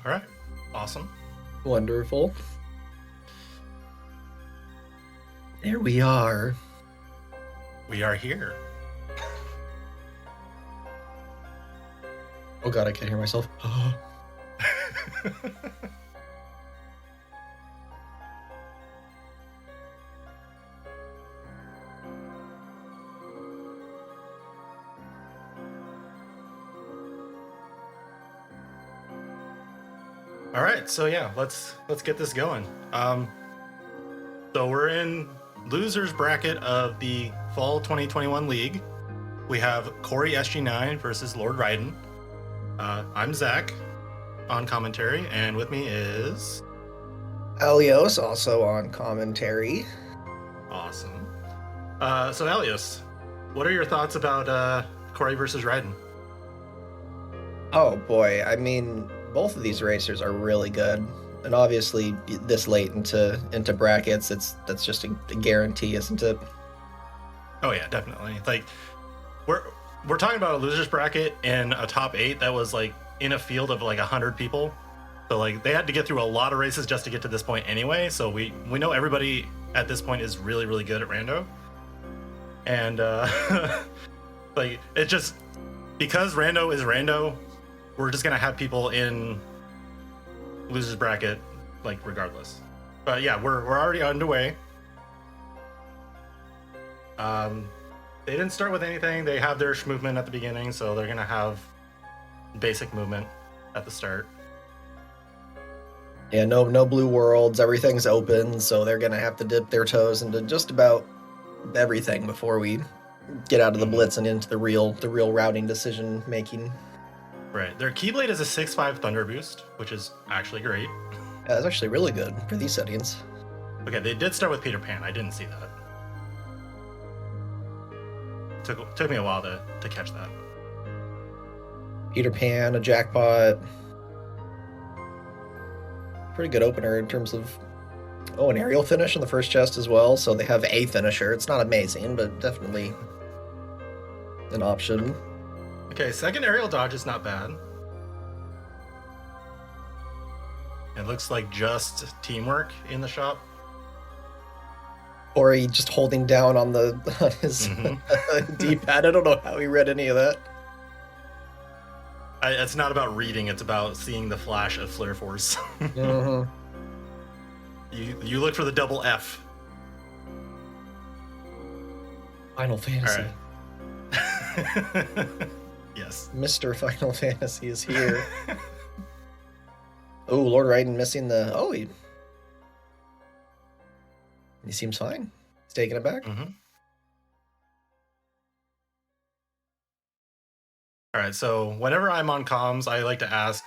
All right. Awesome. Wonderful. There we are. We are here. Oh god, I can't hear myself. All right, so yeah, let's get this going. So we're in losers bracket of the fall 2021 league. We have CoreySG9 versus L0rdRaiden. I'm Zach on commentary, and with me is Elios also on commentary. awesome. So Elios, what are your thoughts about Corey versus Raiden? Oh boy, I mean, both of these racers are really good, and obviously this late into brackets, that's just a guarantee, isn't it? Oh yeah, definitely. Like we're talking about a losers bracket in a top 8 that was like in a field of like 100 people. So like they had to get through a lot of races just to get to this point anyway. So we know everybody at this point is really, really good at rando. And like it just, because rando is rando, we're just gonna have people in losers bracket like regardless. But yeah, we're already underway. They didn't start with anything. They have their movement at the beginning, so they're gonna have basic movement at the start. Yeah, no blue worlds, everything's open, so they're gonna have to dip their toes into just about everything before we get out of the blitz and into the real routing decision making. Right. Their Keyblade is a 6.5 Thunder Boost, which is actually great. Yeah, that's actually really good for these settings. Okay, they did start with Peter Pan. I didn't see that. Took me a while to catch that. Peter Pan, a jackpot. Pretty good opener in terms of... Oh, an aerial finish in the first chest as well, so they have a finisher. It's not amazing, but definitely an option. Okay, second aerial dodge is not bad. It looks like just teamwork in the shop. Or he just holding down on his D-pad. I don't know how he read any of that. It's not about reading, it's about seeing the flash of Flare Force. Mm-hmm. You look for the double F. Final Fantasy. Right. Yes. Mr. Final Fantasy is here. Oh, L0rdRaiden missing the... Oh, he seems fine. He's taking it back. Mm-hmm. All right, so whenever I'm on comms, I like to ask,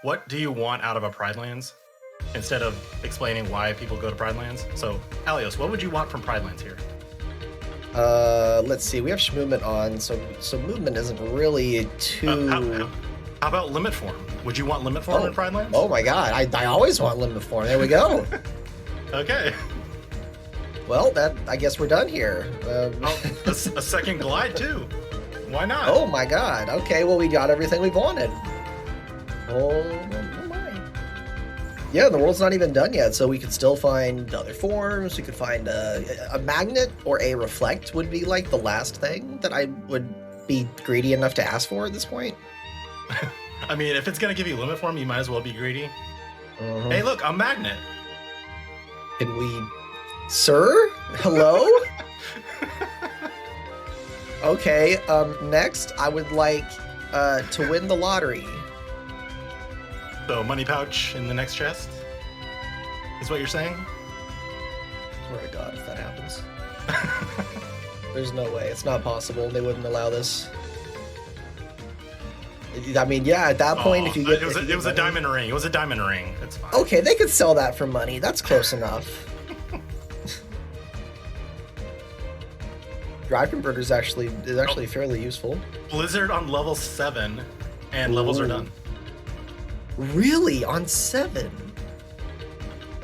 what do you want out of a Pride Lands? Instead of explaining why people go to Pride Lands. So, Elios, what would you want from Pride Lands here? Let's see. We have movement on, so movement isn't really too... How about limit form? Would you want limit form in Pride Lands? Oh my god, I always want limit form. There we go. Okay. Well, I guess we're done here. A second glide too. Why not? Oh my god. Okay, well we got everything we've wanted. Oh my. Yeah, the world's not even done yet, so we could still find other forms. We could find a magnet or a reflect would be like the last thing that I would be greedy enough to ask for at this point. I mean, if it's gonna give you limit form, you might as well be greedy. Hey, look, a magnet. Can we... Sir? Hello? Okay, next, I would like to win the lottery. So, money pouch in the next chest? Is what you're saying? Swear to God, if that happens. There's no way. It's not possible. They wouldn't allow this. I mean, yeah, at that point, if you get... It was a diamond ring. It was a diamond ring. It's fine. Okay, they could sell that for money. That's close enough. Drive converter is actually fairly useful. Blizzard on level 7, and levels are done. Really? On 7?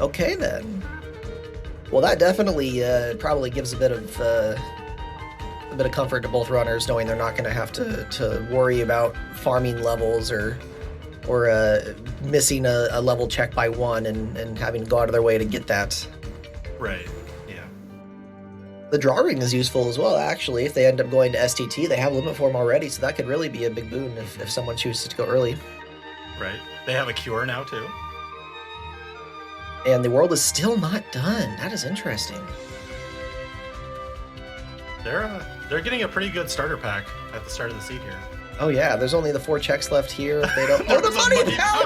Okay, then. Well, that definitely probably gives a bit of comfort to both runners, knowing they're not going to have to worry about farming levels or or missing a level check by one and having to go out of their way to get that. Right. Yeah. The drawing is useful as well, actually. If they end up going to STT, they have limit form already, so that could really be a big boon if someone chooses to go early. Right. They have a cure now too. And the world is still not done. That is interesting. They're getting a pretty good starter pack at the start of the seed here. Oh yeah, there's only the 4 checks left here. If they don't. Oh, the money now!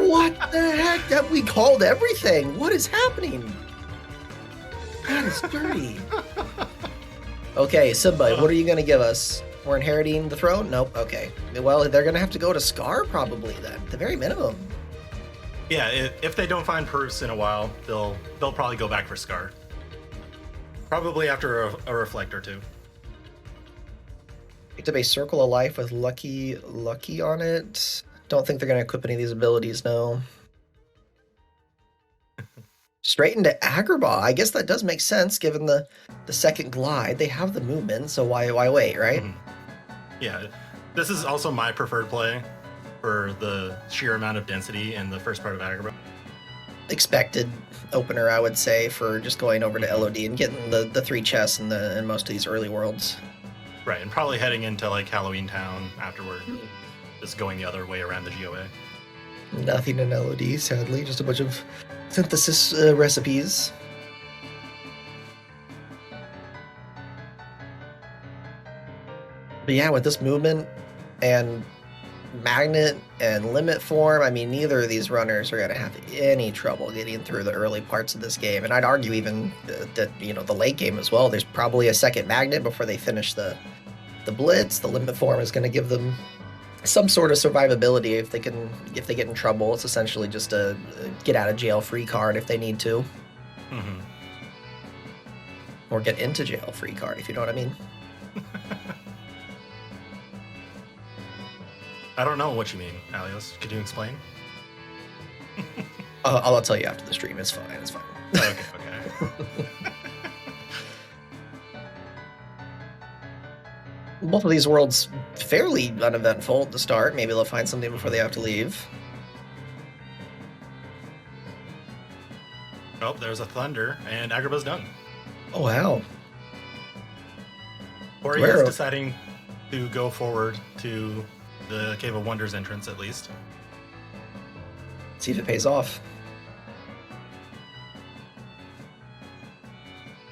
What the heck? That we called everything. What is happening? That is dirty. Okay, Simba, what are you gonna give us? We're inheriting the throne? Nope. Okay. Well, they're gonna have to go to Scar probably then, at the very minimum. Yeah, if they don't find Purse in a while, they'll probably go back for Scar. Probably after a reflect or two. Picked up a Circle of Life with Lucky on it. Don't think they're going to equip any of these abilities, no. Straight into Agrabah. I guess that does make sense given the second glide. They have the movement, so why wait, right? Mm-hmm. Yeah, this is also my preferred play for the sheer amount of density in the first part of Agrabah. Expected opener, I would say, for just going over to LOD and getting the 3 chests in most of these early worlds. Right, and probably heading into like Halloween Town afterward. Just going the other way around the GOA. Nothing in LOD, sadly. Just a bunch of synthesis recipes. But yeah, with this movement and magnet and limit form, I mean, neither of these runners are going to have any trouble getting through the early parts of this game. And I'd argue even that, the late game as well, there's probably a second magnet before they finish the blitz. The limit form is going to give them some sort of survivability if they get in trouble. It's essentially just a get out of jail free card if they need to. Mm-hmm. Or get into jail free card, if you know what I mean. I don't know what you mean, Alios. Could you explain? I'll tell you after the stream. It's fine. Okay. Both of these worlds fairly uneventful at the start. Maybe they'll find something before they have to leave. Oh, there's a thunder, and Agrabah's done. Oh, wow. Corey is deciding to go forward to the Cave of Wonders entrance, at least. See if it pays off.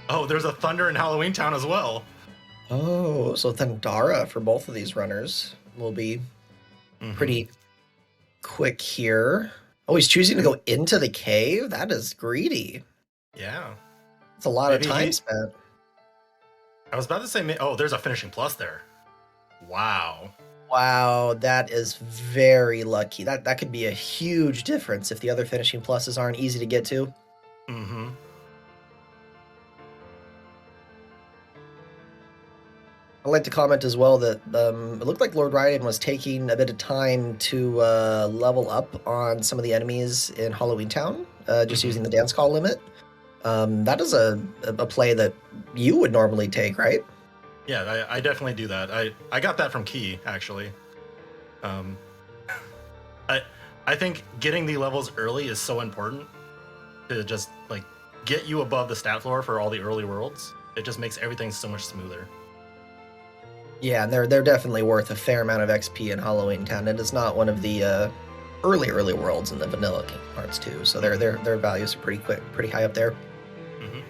Oh, there's a thunder in Halloween Town as well. Oh, so Thundara for both of these runners will be pretty quick here. Oh, he's choosing to go into the cave? That is greedy. Yeah. It's a lot of time spent. I was about to say, oh, there's a finishing plus there. Wow. Wow, that is very lucky. That could be a huge difference if the other finishing pluses aren't easy to get to. Mm-hmm. I'd like to comment as well that it looked like L0rdRaiden was taking a bit of time to level up on some of the enemies in Halloween Town, just using the dance call limit. That is a play that you would normally take, right? Yeah, I definitely do that. I got that from Key, actually. I think getting the levels early is so important to just like get you above the stat floor for all the early worlds. It just makes everything so much smoother. Yeah, and they're definitely worth a fair amount of XP in Halloween Town. It is not one of the early worlds in the vanilla parts too, so their values are pretty high up there. Mm-hmm.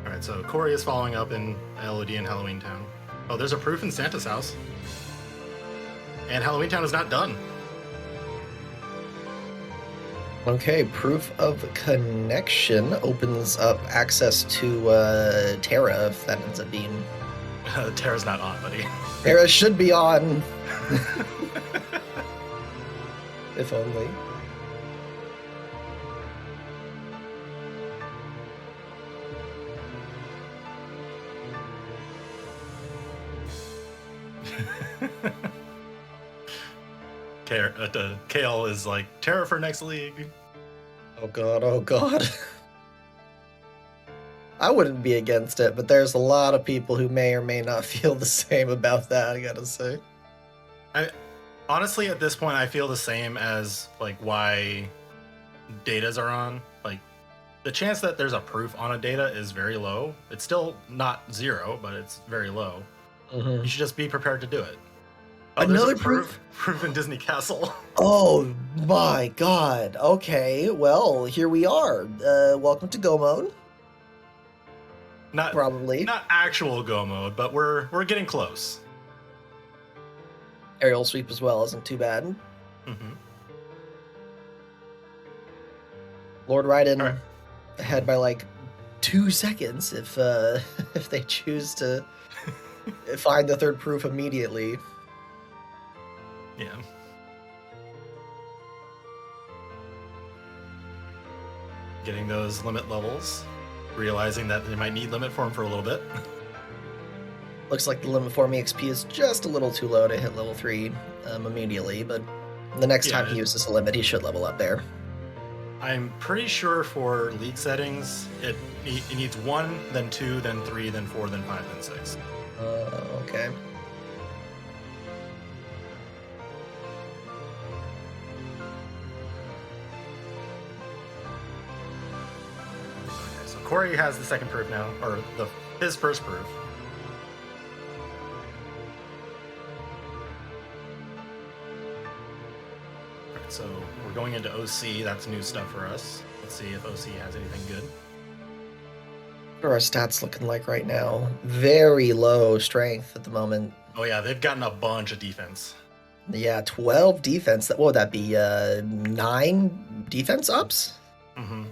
All right, so Corey is following up in LOD and Halloween Town. Oh, there's a proof in Santa's house, and Halloween Town is not done. Okay, proof of connection opens up access to Terra, if that ends up being... Terra's not on, buddy. Terra should be on. If only. KL is like, Terra for next league. Oh god, oh god. I wouldn't be against it, but there's a lot of people who may or may not feel the same about that, I gotta say. Honestly, at this point, I feel the same as like why datas are on. Like the chance that there's a proof on a data is very low. It's still not zero, but it's very low. You should just be prepared to do it. Oh, Another there's a proof in Disney Castle. Oh my god. Okay, well, here we are. Welcome to Go Mode. Not Probably. not actual Go mode, but we're getting close. Aerial sweep as well isn't too bad. Mm-hmm. L0rdRaiden Right. ahead by like 2 seconds if if they choose to find the third proof immediately. Yeah. Getting those limit levels, realizing that they might need limit form for a little bit. Looks like the limit form EXP is just a little too low to hit level 3 immediately, but the next time he uses a limit, he should level up there. I'm pretty sure for league settings, it needs 1, then 2, then 3, then 4, then 5, then 6. Okay. So Corey has the second proof now, or his first proof. Alright, so we're going into OC. That's new stuff for us. Let's see if OC has anything good. What are our stats looking like right now? Very low strength at the moment. Oh yeah, they've gotten a bunch of defense. Yeah, 12 defense. What would that be? 9 defense ups? Mm-hmm.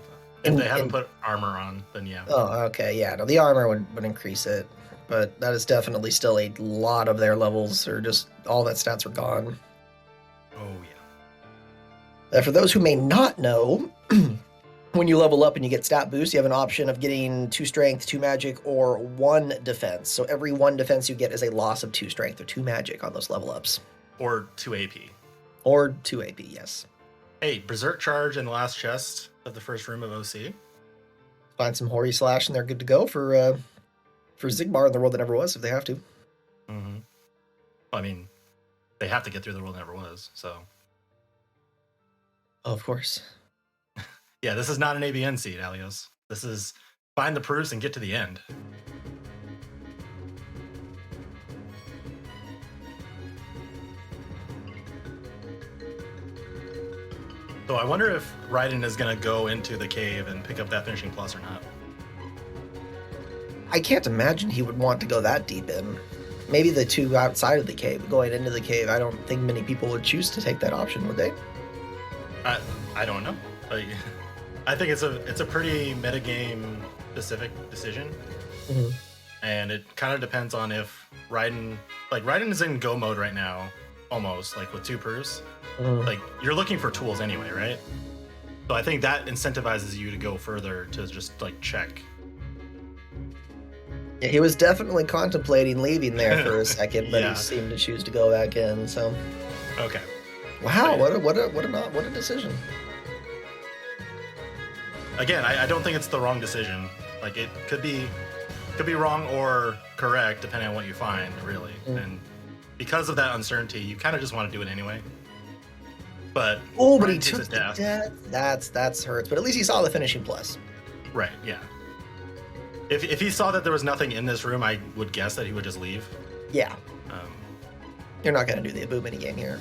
If they haven't put armor on, then yeah. Oh, okay. Yeah, no, the armor would increase it. But that is definitely still a lot of their levels, or just all that stats are gone. Oh yeah. For those who may not know, when you level up and you get stat boost, you have an option of getting 2 strength, 2 magic, or 1 defense. So every 1 defense you get is a loss of 2 strength or 2 magic on those level ups. Or 2 AP. Or 2 AP, yes. Hey, Berserk Charge in the last chest of the first room of OC. Find some Hori Slash and they're good to go for Zigbar in the world that never was if they have to. Mm-hmm. I mean, they have to get through the world that never was, so. Oh, of course. Yeah, this is not an ABN seed, Alios. This is find the proofs and get to the end. So I wonder if Raiden is going to go into the cave and pick up that finishing plus or not. I can't imagine he would want to go that deep in. Maybe the 2 outside of the cave, but going into the cave, I don't think many people would choose to take that option, would they? I don't know. Like, I think it's a pretty metagame specific decision, and it kind of depends on if Raiden is in go mode right now, almost like with 2 proofs. Like you're looking for tools anyway, right? So I think that incentivizes you to go further to just like check. Yeah, he was definitely contemplating leaving there for a second, but Yeah. he seemed to choose to go back in. So, Okay. wow, what a decision. Again, I don't think it's the wrong decision. Like it could be wrong or correct depending on what you find, really. And because of that uncertainty, you kind of just want to do it anyway. But But he Ryan takes took a the death. death. That's hurts. But at least he saw the finishing plus. Right, yeah. If he saw that there was nothing in this room, I would guess that he would just leave. Yeah, Um, you're not going to do the Abu mini game here.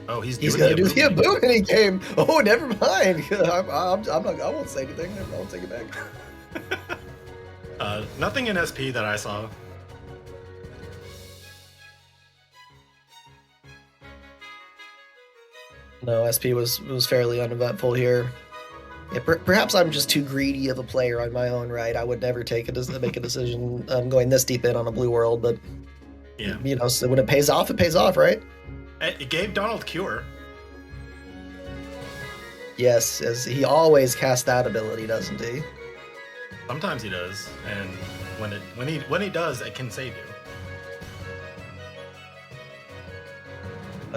oh, he's He's doing going to do the Abu Abu mini game. Oh, never mind. I'm not. I won't say anything. I won't take it back. Nothing in SP that I saw. No, SP was fairly uneventful here. Yeah, perhaps I'm just too greedy of a player on my own, right? I would never make a decision going this deep in on a blue world, but Yeah. you know, so when it pays off, right? It gave Donald Cure. Yes, as he always casts that ability, doesn't he? Sometimes he does, and when he does, it can save you.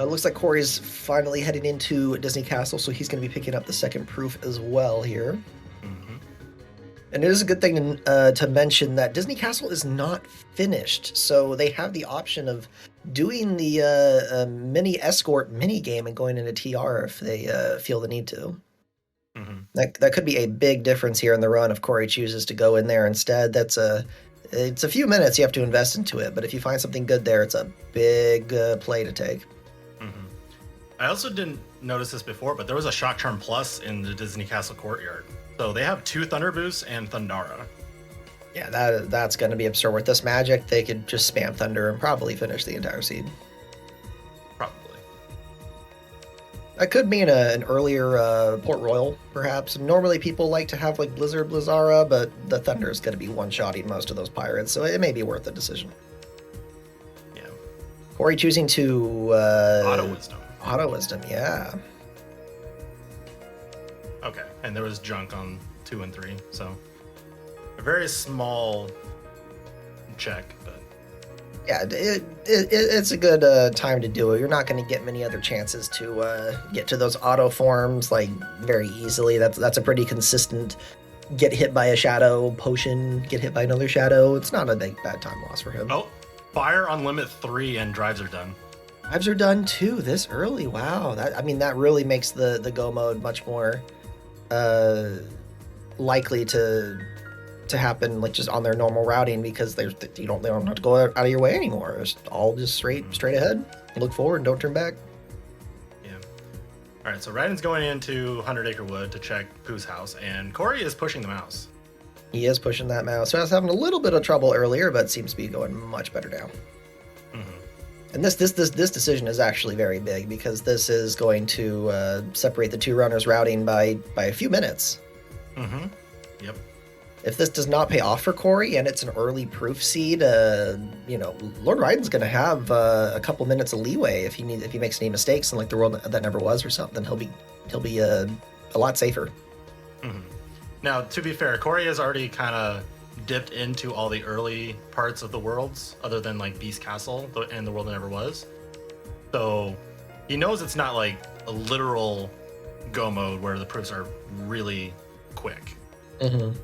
Looks like Corey's finally heading into Disney Castle, so he's going to be picking up the second proof as well here. Mm-hmm. And it is a good thing to mention that Disney Castle is not finished, so they have the option of doing the mini escort mini game and going into TR if they feel the need to. Mm-hmm. That could be a big difference here in the run if Corey chooses to go in there instead. It's a few minutes you have to invest into it, but if you find something good there, it's a big play to take. Mm-hmm. I also didn't notice this before, but there was a Shock Charm Plus in the Disney Castle Courtyard. So they have 2 Thunder Boosts and Thundara. Yeah, that's going to be absurd. With this magic, they could just spam Thunder and probably finish the entire seed. Probably. That could mean an earlier Port Royal, perhaps. Normally people like to have like Blizzard, Blizzara, but the Thunder is going to be one-shotting most of those pirates, so it may be worth the decision. Yeah. Corey choosing to... Auto Wisdom. Auto Wisdom, yeah. Okay, and there was junk on 2 and 3, so a very small check, but yeah, it's a good time to do it. You're not going to get many other chances to get to those auto forms like very easily. That's a pretty consistent get hit by a shadow potion, get hit by another shadow. It's not a bad time loss for him. Oh, fire on limit 3 and drives are done. Drives are done too this early. Wow, that really makes the go mode much more likely to happen like just on their normal routing because they don't have to go out of your way anymore. It's all just straight ahead. Look forward and don't turn back. Yeah. All right, so Raiden's going into 100 Acre Wood to check Pooh's house, and Corey is pushing the mouse. He is pushing that mouse. So I was having a little bit of trouble earlier, but seems to be going much better now. Mm-hmm. And this decision is actually very big because this is going to separate the 2 runners routing by a few minutes. Mm-hmm. Yep. If this does not pay off for Corey and it's an early proof seed, L0rdRaiden's going to have a couple minutes of leeway if he makes any mistakes in like the world that never was or something. He'll be a lot safer. Mm-hmm. Now, to be fair, Corey has already kind of dipped into all the early parts of the worlds, other than like Beast Castle and the world that never was. So he knows it's not like a literal go mode where the proofs are really quick. Mm-hmm.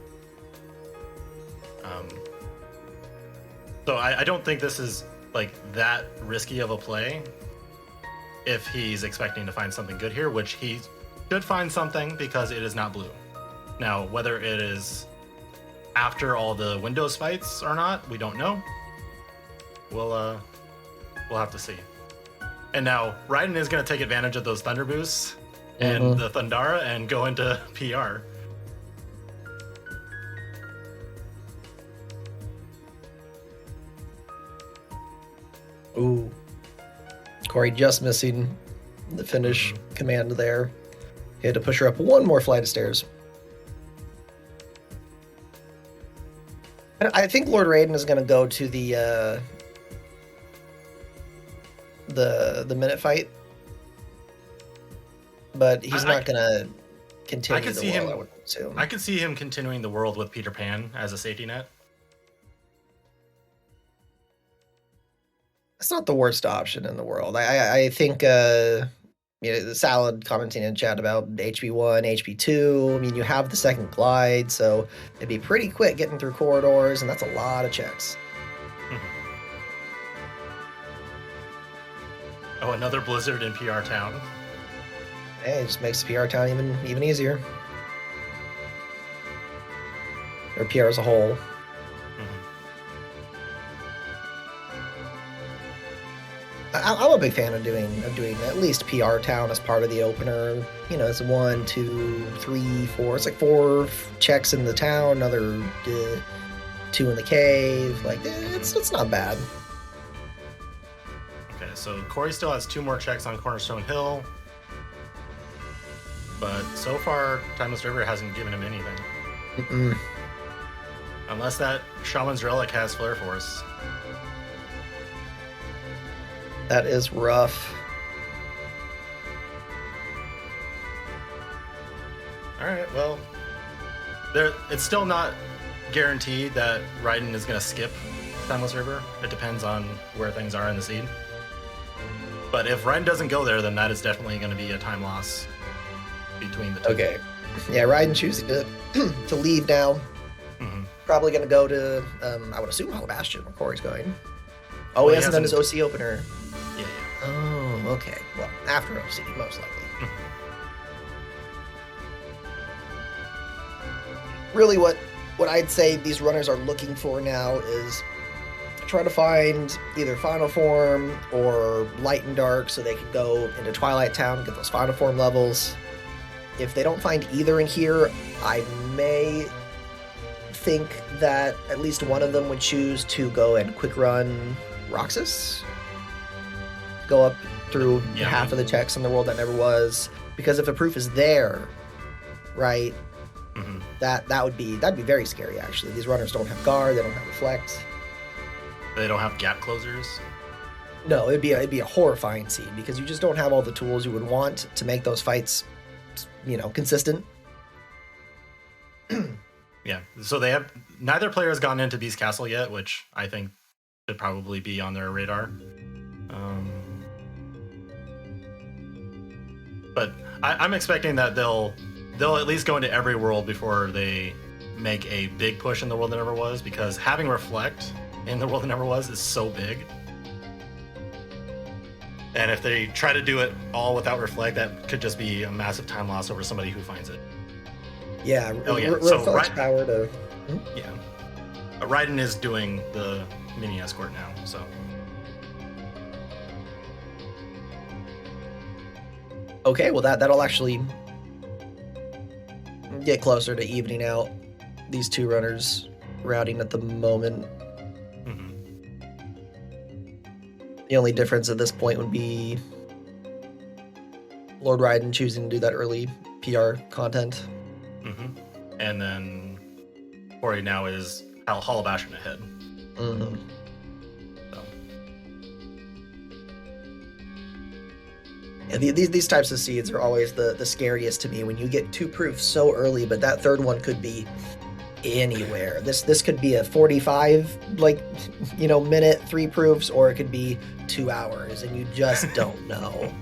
So I don't think this is like that risky of a play if he's expecting to find something good here, which he should find something because it is not blue. Now, whether it is after all the Windows fights or not, we don't know. We'll have to see. And now Raiden is going to take advantage of those Thunder Boosts and the Thundara and go into PR. Ooh. Corey just missing the finish command there. He had to push her up one more flight of stairs. I think L0rdRaiden is going to go to the minute fight, but he's not going to continue the world, I would assume. I could see him continuing the world with Peter Pan as a safety net. It's not the worst option in the world. I think the Salad commenting in chat about HP1, HP2. I mean, you have the second glide, so it'd be pretty quick getting through corridors, and that's a lot of checks. Oh, another Blizzard in PR Town. Hey, it just makes PR Town even easier. Or PR as a whole. I'm a big fan of doing at least PR Town as part of the opener. You know, it's 1, 2, 3, 4. It's like 4 checks in the town, another 2 in the cave. Like it's not bad. Okay, so Corey still has 2 more checks on Cornerstone Hill, but so far Timeless River hasn't given him anything. Mm-mm. Unless that Shaman's Relic has Flare Force. That is rough. All right, well, it's still not guaranteed that Raiden is going to skip Timeless River. It depends on where things are in the seed. But if Raiden doesn't go there, then that is definitely going to be a time loss between the two. Okay. Yeah, Raiden choosing to leave now. Probably going to go to, I would assume Hollow Bastion, where Corey's going. Oh, Well, he he hasn't done his hasn't- OC opener. Yeah, Oh, okay. Well, after OC, most likely. Really, what I'd say these runners are looking for now is try to find either Final Form or Light and Dark so they can go into Twilight Town, get those Final Form levels. If they don't find either in here, I may think that at least one of them would choose to go and quick run Roxas. Go up through Yeah. half of the checks in the world that never was. Because if the proof is there, right, Mhm. that'd be very scary actually. These runners don't have guard, they don't have reflect. They don't have gap closers. No, it'd be a horrifying scene because you just don't have all the tools you would want to make those fights, consistent. Yeah. So they have neither player has gone into Beast Castle yet, which I think should probably be on their radar. But I'm expecting that they'll at least go into every world before they make a big push in the world that never was, because having reflect in the world that never was is so big. And if they try to do it all without reflect, that could just be a massive time loss over somebody who finds it. Yeah, Oh, yeah. So, reflect's right- power to. Yeah. Raiden is doing the mini escort now, so. Okay, well that'll actually get closer to evening out these two runners routing at the moment. Mhm. The only difference at this point would be Lord Raiden choosing to do that early PR content. Mhm. And then Corey now is Hollow Bastion ahead. Mm-hmm. So. Yeah, these types of seeds are always the scariest to me when you get two proofs so early, but that third one could be anywhere. This could be a 45 minute 3 proofs, or it could be 2 hours, and you just don't know.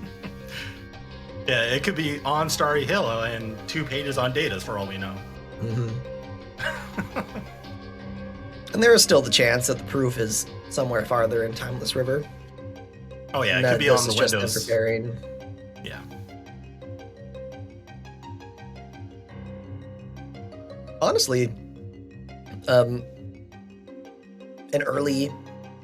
Yeah, it could be on Starry Hill and 2 pages on Datas for all we know. Mm-hmm. And there is still the chance that the proof is somewhere farther in Timeless River. Oh yeah, and it that could be on this the is just them windows. preparing. Yeah. Honestly, an early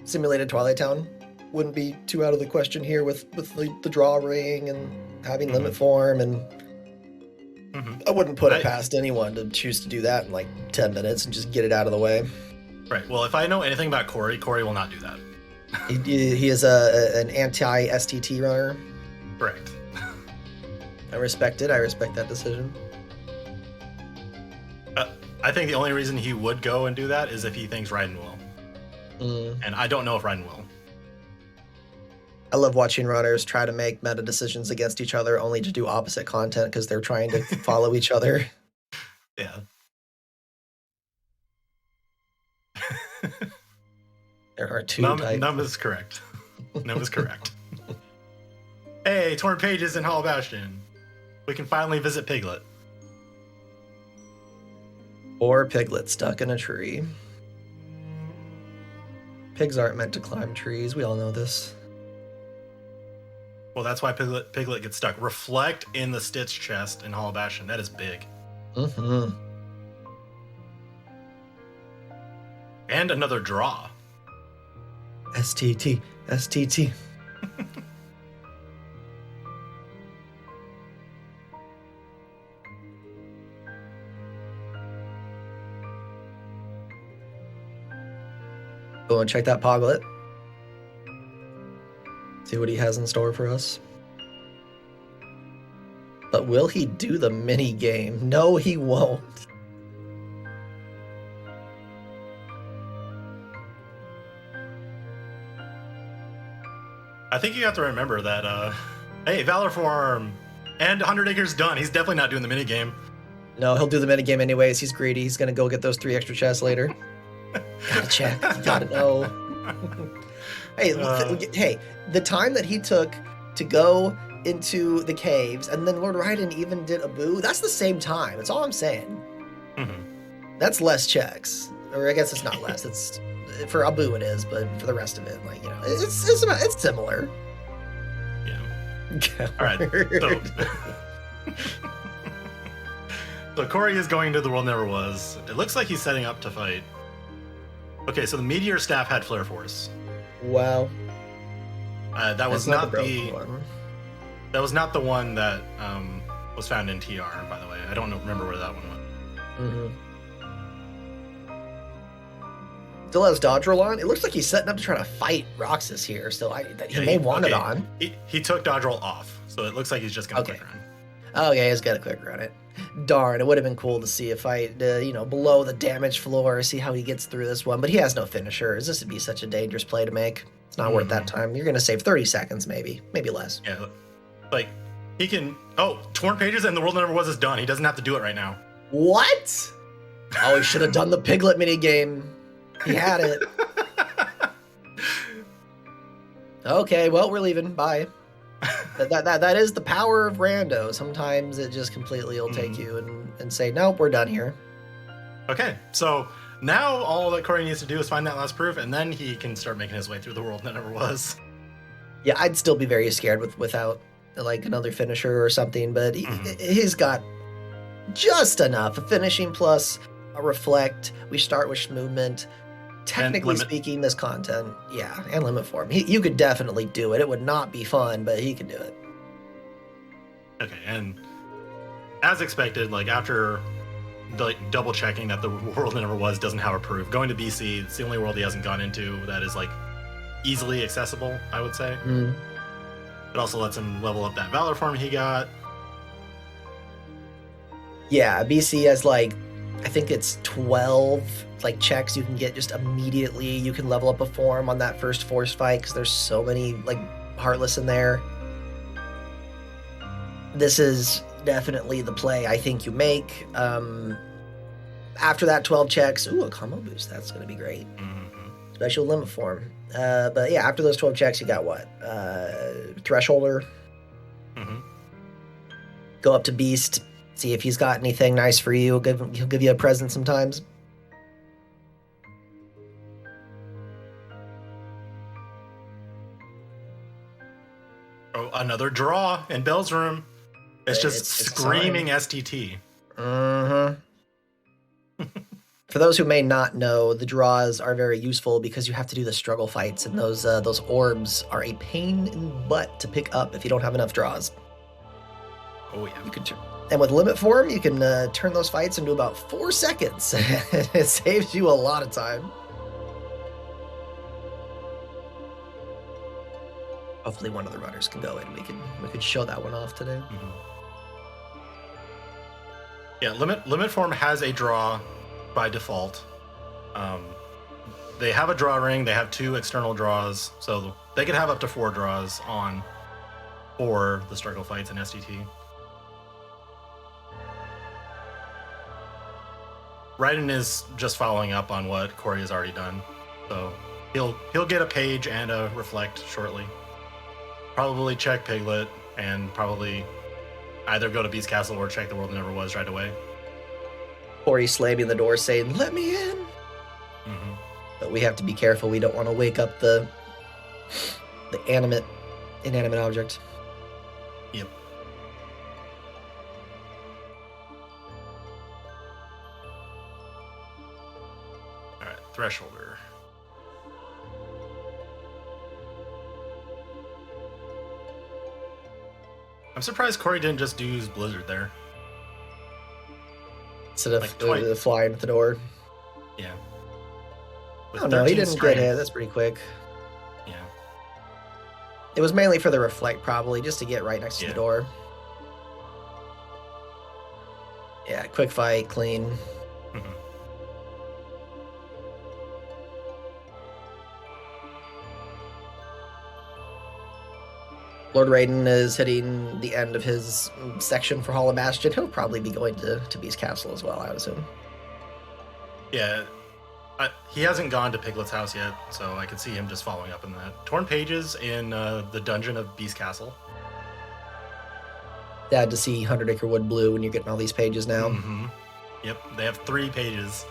simulated Twilight Town wouldn't be too out of the question here with the draw ring and having limit form, and Mhm. I wouldn't put it Right. past anyone to choose to do that in like 10 minutes and just get it out of the way. Right. Well, if I know anything about Corey will not do that. He is an anti-STT runner. Correct. I respect it. I respect that decision. I think the only reason he would go and do that is if he thinks Raiden will. And I don't know if Raiden will. I love watching runners try to make meta decisions against each other only to do opposite content because they're trying to follow each other. Yeah. There are two types. Num is correct. Num is correct. Hey, torn pages in Hollow Bastion. We can finally visit Piglet. Or Piglet stuck in a tree. Pigs aren't meant to climb trees. We all know this. Well, that's why Piglet gets stuck. Reflect in the Stitch chest in Hollow Bastion. That is big. Mm-hmm. And another draw. STT. STT. Go and check that Poglet. See what he has in store for us. But will he do the mini game? No, he won't. I think you have to remember that, hey, Valor Form and 100 Acres done. He's definitely not doing the mini game. No, he'll do the mini game anyways. He's greedy. He's gonna go get those 3 extra chests later. Gotta check. You gotta know. Hey, hey, the time that he took to go into the caves, and then Lord Raiden even did a boo. That's the same time. That's all I'm saying. Mm-hmm. That's less checks. or I guess it's not less. It's for Abu it is, but for the rest of it, like it's similar. Yeah. All right. So Corey is going to the world never was. It looks like he's setting up to fight. Okay, so the meteor staff had flare force. Wow. That was not the one. That was not the one that was found in TR. By the way, I don't remember where that one went. Still has dodge roll on. It looks like he's setting up to try to fight Roxas here. So he may want it on. He took dodge roll off, so it looks like he's just gonna quick run. Oh yeah, he's got a quick run it. Darn, it would have been cool to see a fight, below the damage floor, see how he gets through this one. But he has no finishers. This would be such a dangerous play to make. It's not worth that time. You're going to save 30 seconds, maybe less. Yeah, like he can. Oh, torn pages and the world never was is done. He doesn't have to do it right now. What? Oh, he should have done the piglet mini game. He had it. Okay, well, we're leaving. Bye. That is the power of rando. Sometimes it just completely will take you and say, nope, we're done here. Okay, so now all that Corey needs to do is find that last proof, and then he can start making his way through the world that never was. Yeah, I'd still be very scared without like another finisher or something, but he's got just enough. A finishing plus a reflect. We start with movement. Technically speaking, this content, yeah, and limit form. You could definitely do it. It would not be fun, but he could do it. Okay, and as expected, like after double checking that the world that never was doesn't have a proof, going to BC, it's the only world he hasn't gone into that is like easily accessible, I would say. It also lets him level up that Valor form he got. Yeah, BC has like, I think it's 12 like checks you can get just immediately. You can level up a form on that first force fight because there's so many like Heartless in there. This is definitely the play I think you make. After that 12 checks, ooh, a combo boost. That's going to be great. Special limit form. But yeah, after those 12 checks, you got what? Thresholder. Go up to Beast. See if he's got anything nice for you. He'll give you a present sometimes. Oh, another draw in Bell's room. It's just screaming STT. For those who may not know, the draws are very useful because you have to do the struggle fights, and those orbs are a pain in the butt to pick up if you don't have enough draws. Oh yeah. And with limit form, you can turn those fights into about 4 seconds. It saves you a lot of time. Hopefully one of the runners can go in. We could show that one off today. Yeah, limit form has a draw by default. They have a draw ring. They have 2 external draws, so they could have up to 4 draws on for the struggle fights in STT. Raiden is just following up on what Corey has already done, so he'll get a page and a reflect shortly. Probably check Piglet and probably either go to Beast Castle or check the world that never was right away. Corey slamming the door saying, "Let me in." But we have to be careful. We don't want to wake up the inanimate object. Yep. All right, Thresholder. I'm surprised Corey didn't just use Blizzard there. Instead of like flying at the door. Yeah. Oh no, he didn't get hit. That's pretty quick. Yeah. It was mainly for the reflect, probably, just to get right next to the door. Yeah, quick fight, clean. L0rdRaiden is hitting the end of his section for Hall of Bastion. He'll probably be going to Beast Castle as well, I would assume. Yeah, he hasn't gone to Piglet's house yet, so I could see him just following up on that. Torn pages in the dungeon of Beast Castle. Sad to see 100 Acre Wood blue when you're getting all these pages now. Yep, they have 3 pages.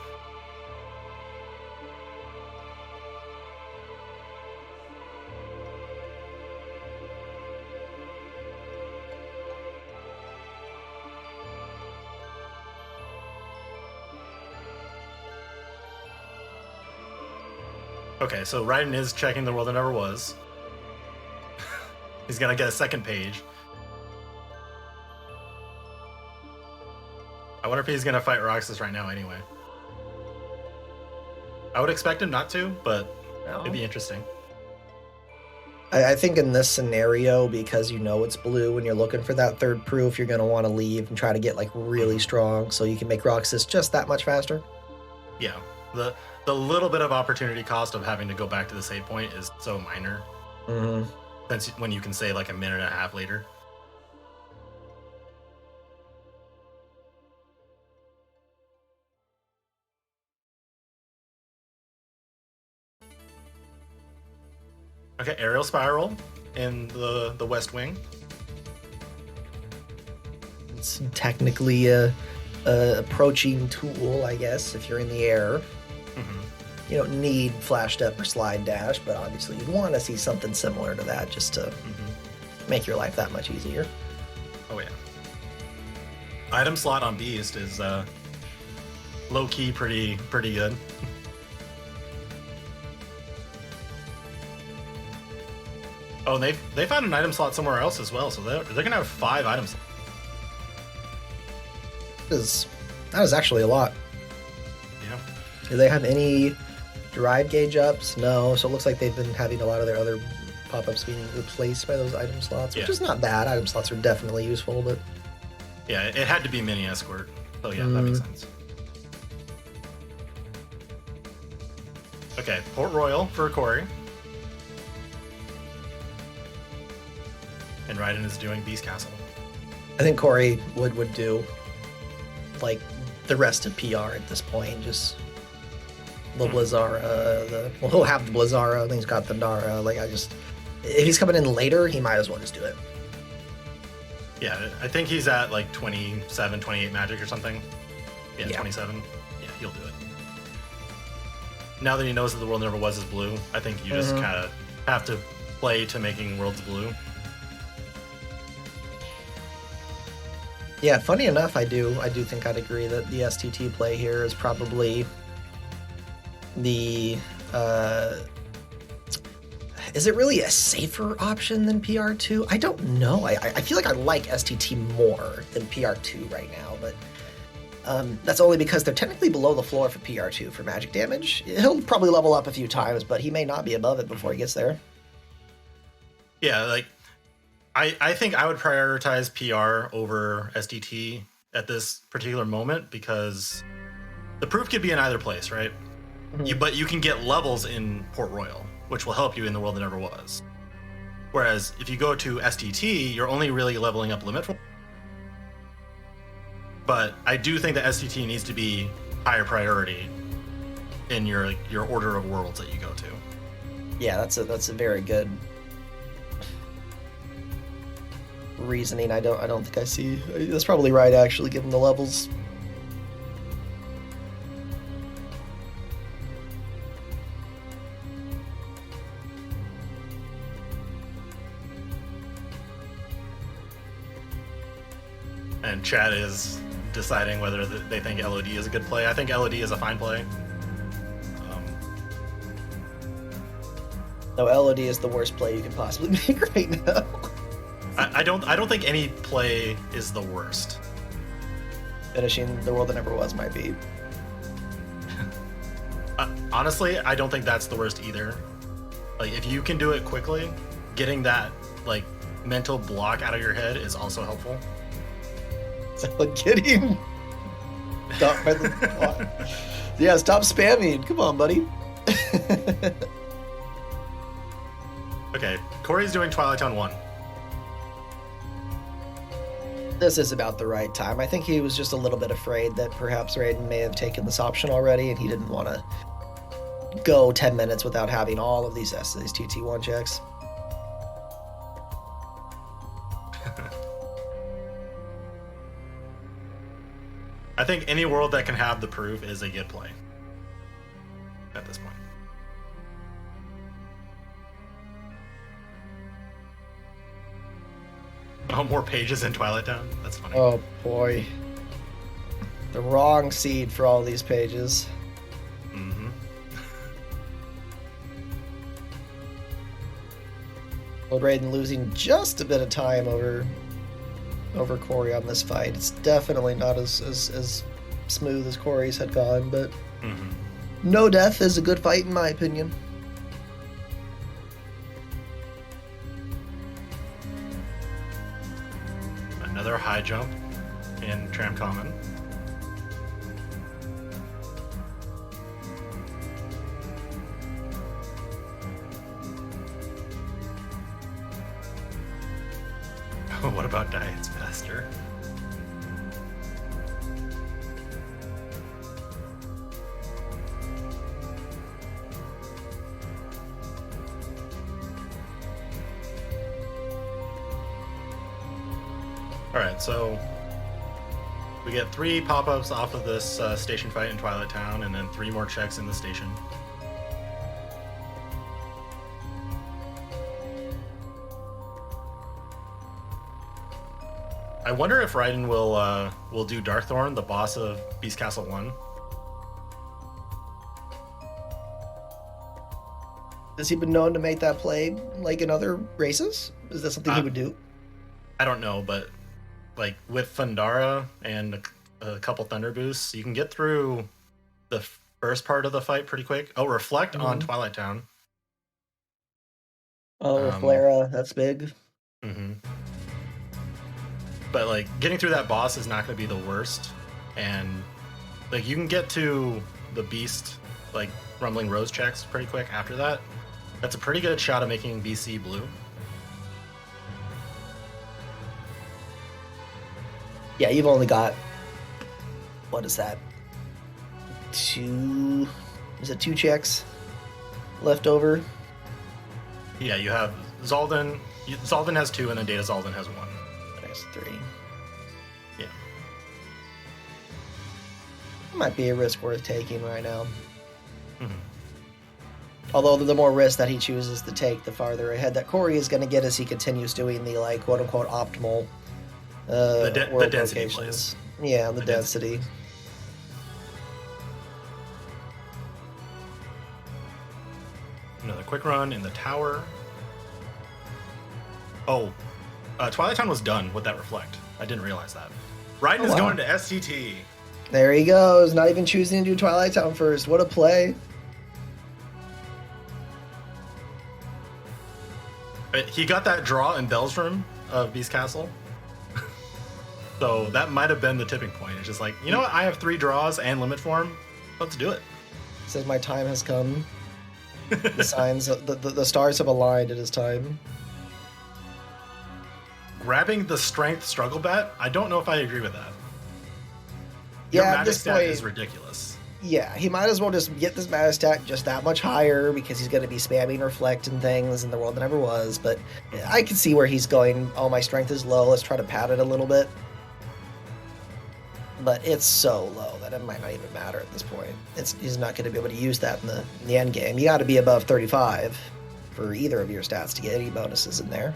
Okay, so Raiden is checking the world that never was. He's gonna get a second page. I wonder if he's gonna fight Roxas right now anyway. I would expect him not to, but it'd be interesting. I think in this scenario, because you know it's blue and you're looking for that third proof, you're going to want to leave and try to get like really strong so you can make Roxas just that much faster. Yeah, the little bit of opportunity cost of having to go back to the save point is so minor. Mm-hmm. Since when you can save like a minute and a half later. Okay, aerial spiral in the west wing. It's technically a approaching tool, I guess, if you're in the air. Mm-hmm. You don't need flash step or slide dash, but obviously you'd want to see something similar to that just to make your life that much easier. Oh yeah. Item slot on Beast is low key pretty good. Oh, and they found an item slot somewhere else as well, so they're gonna have 5 items. That is actually a lot. Yeah. Do they have any drive gauge ups? No, so it looks like they've been having a lot of their other pop-ups being replaced by those item slots, which is not bad. Item slots are definitely useful, but yeah, it had to be mini escort. So yeah, that makes sense. Okay, Port Royal for Corey. And Raiden is doing Beast Castle. I think Corey would do like the rest of PR at this point, just the Blizzara, he'll have the Blizzara, and he's got the Nara. Like, if he's coming in later, he might as well just do it. Yeah, I think he's at like 27, 28 magic or something. Yeah, 27. Yeah, he'll do it. Now that he knows that the world never was is blue, I think you just kind of have to play to making worlds blue. Yeah, funny enough, I do think I'd agree that the STT play here is probably the is it really a safer option than PR2? I don't know. I feel like I like STT more than PR2 right now, but that's only because they're technically below the floor for PR2 for magic damage. He'll probably level up a few times, but he may not be above it before he gets there. Yeah, like I think I would prioritize PR over STT at this particular moment because the proof could be in either place, right? But you can get levels in Port Royal, which will help you in the world that never was. Whereas if you go to STT, you're only really leveling up limit. But I do think that STT needs to be higher priority in your order of worlds that you go to. Yeah, that's a very good reasoning. I don't think I see. That's probably right, actually, given the levels. And Chad is deciding whether they think LOD is a good play. I think LOD is a fine play. No, LOD is the worst play you can possibly make right now. I don't think any play is the worst. Finishing the world that never was might be. Honestly, I don't think that's the worst either. Like, if you can do it quickly, getting that like mental block out of your head is also helpful. Getting stopped by the block. Yeah, stop spamming. Come on, buddy. Okay, Corey's doing Twilight Town 1. This is about the right time. I think he was just a little bit afraid that perhaps Raiden may have taken this option already, and he didn't want to go 10 minutes without having all of these TT1 checks. I think any world that can have the proof is a good play at this point. Oh, more pages in Twilight Town? That's funny. Oh boy. The wrong seed for all these pages. L0rdRaiden losing just a bit of time over Corey on this fight. It's definitely not as smooth as Corey's had gone, but no death is a good fight in my opinion. Another high jump in Tram Common. What about Diet's Master? Alright, so we get 3 pop-ups off of this station fight in Twilight Town, and then 3 more checks in the station. I wonder if Raiden will do Darkthorn, the boss of Beast Castle 1. Has he been known to make that play like in other races? Is that something he would do? I don't know, but like with Thundara and a couple Thunder Boosts, you can get through the first part of the fight pretty quick. Oh, Reflect on Twilight Town. Oh, Flera, that's big. But like getting through that boss is not going to be the worst, and like you can get to the Beast, like Rumbling Rose checks pretty quick after that. That's a pretty good shot of making BC blue. Yeah, you've only got, what is that? 2 checks left over? Yeah, you have Zaldin. Zaldin has 2, and then Data Zaldin has 1. There's 3. Yeah. Might be a risk worth taking right now. Although the more risk that he chooses to take, the farther ahead that Corey is going to get as he continues doing the like quote unquote optimal the density locations. plays. Yeah, the density. Another quick run in the tower. Oh, Twilight Town was done with that Reflect. I didn't realize that. Raiden is going to STT. There he goes. Not even choosing to do Twilight Town first. What a play. He got that draw in Bell's room of Beast Castle. So that might have been the tipping point. It's just like, you know what? I have 3 draws and limit form. Let's do it. Says my time has come. The signs, the stars have aligned. It is time. Grabbing the strength struggle bet, I don't know if I agree with that. Yeah, Your at magic this stat point, is ridiculous. Yeah, he might as well just get this magic stat just that much higher because he's going to be spamming Reflect and things in the world that never was. But I can see where he's going. Oh, my strength is low. Let's try to pad it a little bit. But it's so low that it might not even matter at this point. He's not going to be able to use that in the end game. You got to be above 35 for either of your stats to get any bonuses in there.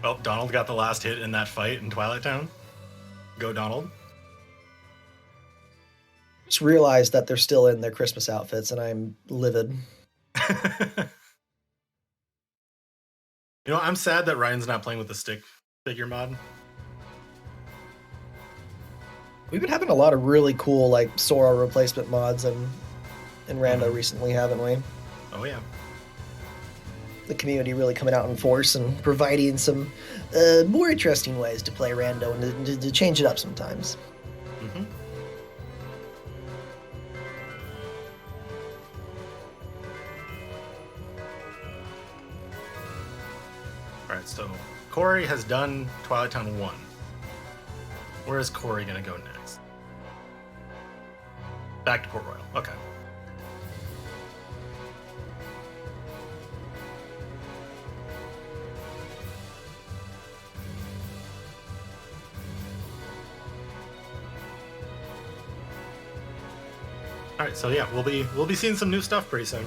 Well, Donald got the last hit in that fight in Twilight Town. Go, Donald. Just realized that they're still in their Christmas outfits, and I'm livid. You know, I'm sad that Ryan's not playing with the stick figure mod. We've been having a lot of really cool, like, Sora replacement mods in Rando recently, haven't we? Oh, yeah. The community really coming out in force and providing some more interesting ways to play Rando and to change it up sometimes. Alright, so Corey has done Twilight Town 1. Where is Corey going to go next? Back to Port Royal. Okay. All right, so yeah, we'll be seeing some new stuff pretty soon.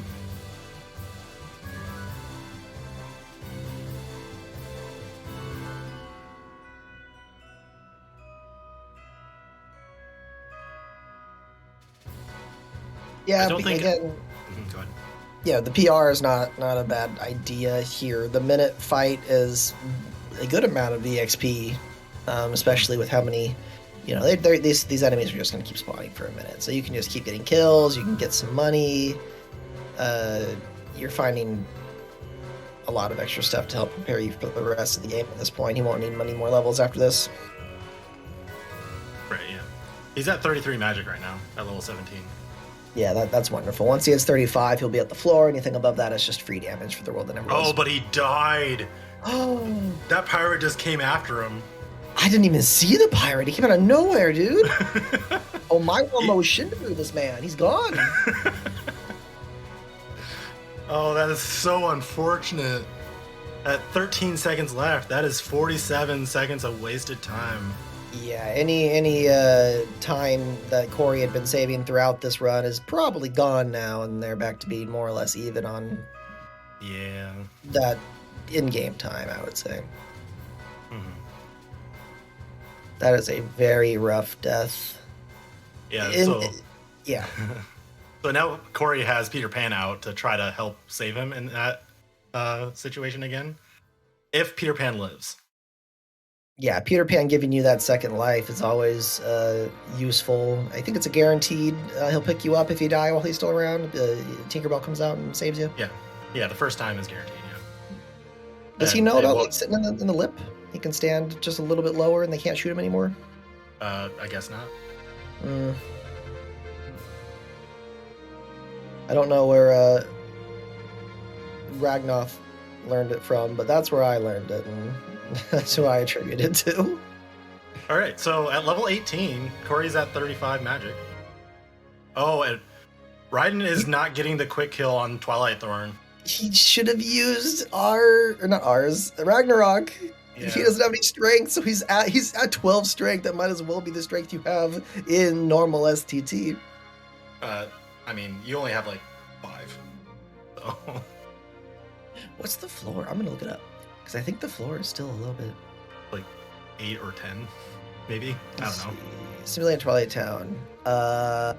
Yeah, I don't think again, Go ahead. Yeah, the PR is not a bad idea here. The minute fight is a good amount of EXP, especially with how many, these enemies are just going to keep spawning for a minute. So you can just keep getting kills. You can get some money. You're finding a lot of extra stuff to help prepare you for the rest of the game at this point. He won't need many more levels after this. Right, yeah. He's at 33 magic right now, at level 17. Yeah, that's wonderful. Once he hits 35, he'll be at the floor. Anything above that is just free damage for the world that never was. Oh, but he died! Oh! That pirate just came after him. I didn't even see the pirate. He came out of nowhere, dude. Oh, my motion to this man. He's gone. Oh, that is so unfortunate. At 13 seconds left, that is 47 seconds of wasted time. Yeah, any time that Corey had been saving throughout this run is probably gone now, and they're back to being more or less even on that in-game time, I would say. Mm-hmm. That is a very rough death. Yeah, yeah. So now Corey has Peter Pan out to try to help save him in that situation again, if Peter Pan lives. Yeah, Peter Pan giving you that second life is always useful. I think it's a guaranteed. He'll pick you up if you die while he's still around. Tinkerbell comes out and saves you. Yeah, the first time is guaranteed. Yeah. Does he know about sitting in the lip? He can stand just a little bit lower, and they can't shoot him anymore. I guess not. I don't know where Ragnoff learned it from, but that's where I learned it, and that's who I attribute it to. All right, so at level 18, Corey's at 35 magic. Oh, and Raiden is not getting the quick kill on Twilight Thorn. He should have used Ragnarok. Yeah. He doesn't have any strength, so he's at 12 strength. That might as well be the strength you have in normal STT. I mean, you only have like 5. So. What's the floor? I'm gonna look it up because I think the floor is still a little bit like 8 or 10, maybe. I don't know. Simulated Twilight Town. Yeah,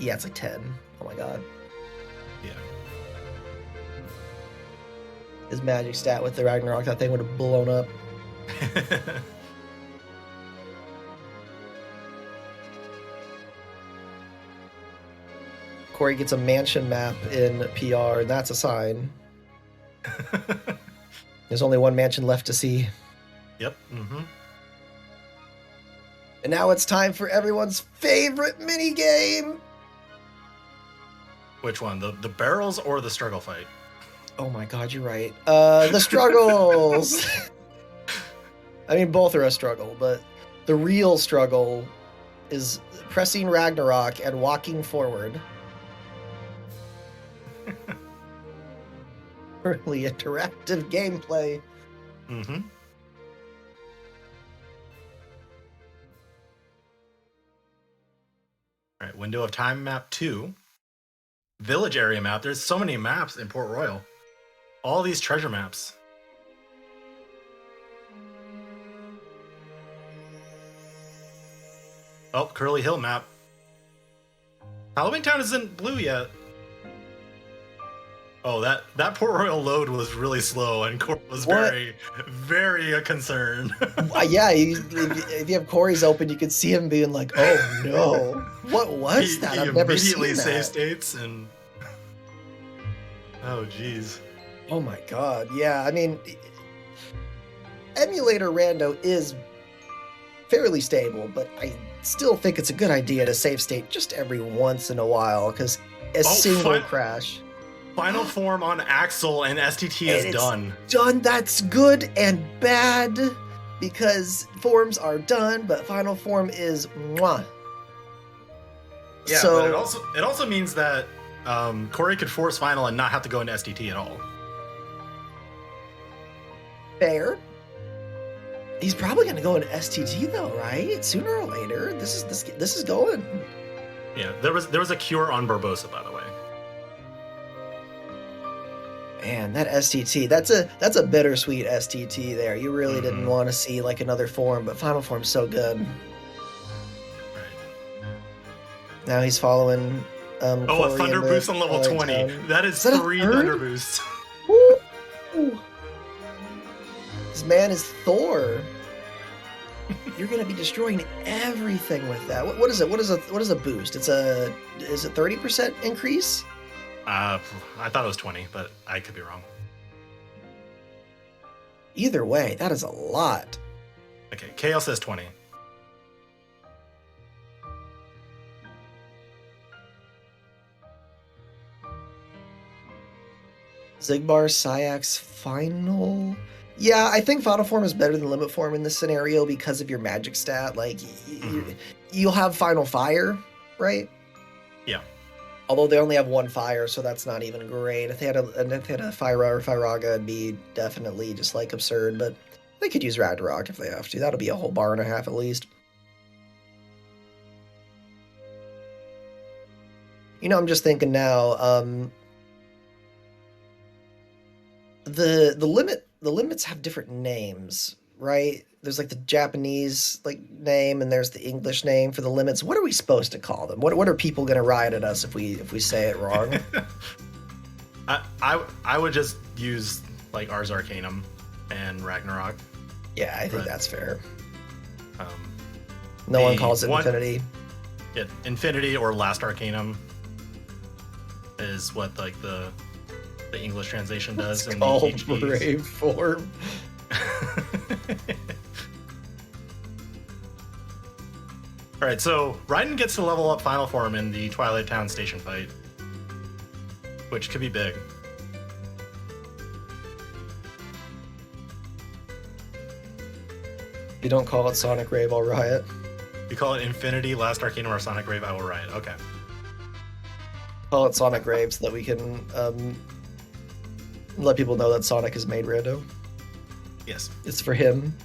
it's like 10. Oh my god. Yeah. His magic stat with the Ragnarok, that thing would have blown up. Corey gets a mansion map in PR, and that's a sign. There's only one mansion left to see. Yep. Mm-hmm. And now it's time for everyone's favorite mini game. Which one? The barrels or the struggle fight? Oh my god, you're right. The struggles. I mean, both are a struggle, but the real struggle is pressing Ragnarok and walking forward. Really interactive gameplay. Mm-hmm. All right, window of time map 2. Village area map. There's so many maps in Port Royal. All these treasure maps. Oh, Curly Hill map. Halloween Town isn't blue yet. Oh, that Port Royal load was really slow, and Corey was very concerned. Yeah, if you have Corey's open, you can see him being like, "Oh no, what was that? I've never seen that." He immediately save states and. Oh, geez. Oh my god, yeah. I mean, emulator rando is fairly stable, but I still think it's a good idea to save state just every once in a while because a single crash. Final form on Axel and STT is done. That's good and bad because forms are done, but final form is mwah. Yeah, so, but it also means that Corey could force final and not have to go into STT at all. Fair. He's probably going to go into STT though, right? Sooner or later. This is going. Yeah, there was a cure on Barbosa, by the way. Man, that STT, that's a bittersweet STT there. You really didn't want to see like another form, but final form's so good. Right. Now he's following Oh, Corey a thunder in the boost on level Twilight 20. Town. That is that a 3 third? thunder boosts. Woo! This man is Thor. You're gonna be destroying everything with that. What is it? What is a boost? Is it 30% increase? I thought it was 20, but I could be wrong. Either way, that is a lot. Okay, KL says 20. Zigbar Syax Final. Yeah, I think Final Form is better than Limit Form in this scenario because of your magic stat. Like, you'll have Final Fire, right? Yeah. Although they only have 1 fire, so that's not even great. If they had a Fyra or Fyraga, it'd be definitely just like absurd. But they could use Ragnarok if they have to. That'll be a whole bar and a half at least. You know, I'm just thinking now. The limits have different names, right? There's like the Japanese name, and there's the English name for the limits. What are we supposed to call them? What are people gonna riot at us if we say it wrong? I would just use like Ars Arcanum and Ragnarok. Yeah, I think that's fair. Um, no one calls it Infinity. Yeah, Infinity or Last Arcanum is what like the English translation does. It's in called the HDs. Brave Form. All right, so Raiden gets to level up Final Form in the Twilight Town station fight, which could be big. If you don't call it Sonic Rave, I'll riot. You call it Infinity, Last Arcanum, or Sonic Rave, I will riot. Okay. Call it Sonic Rave so that we can let people know that Sonic has made Rando. Yes. It's for him.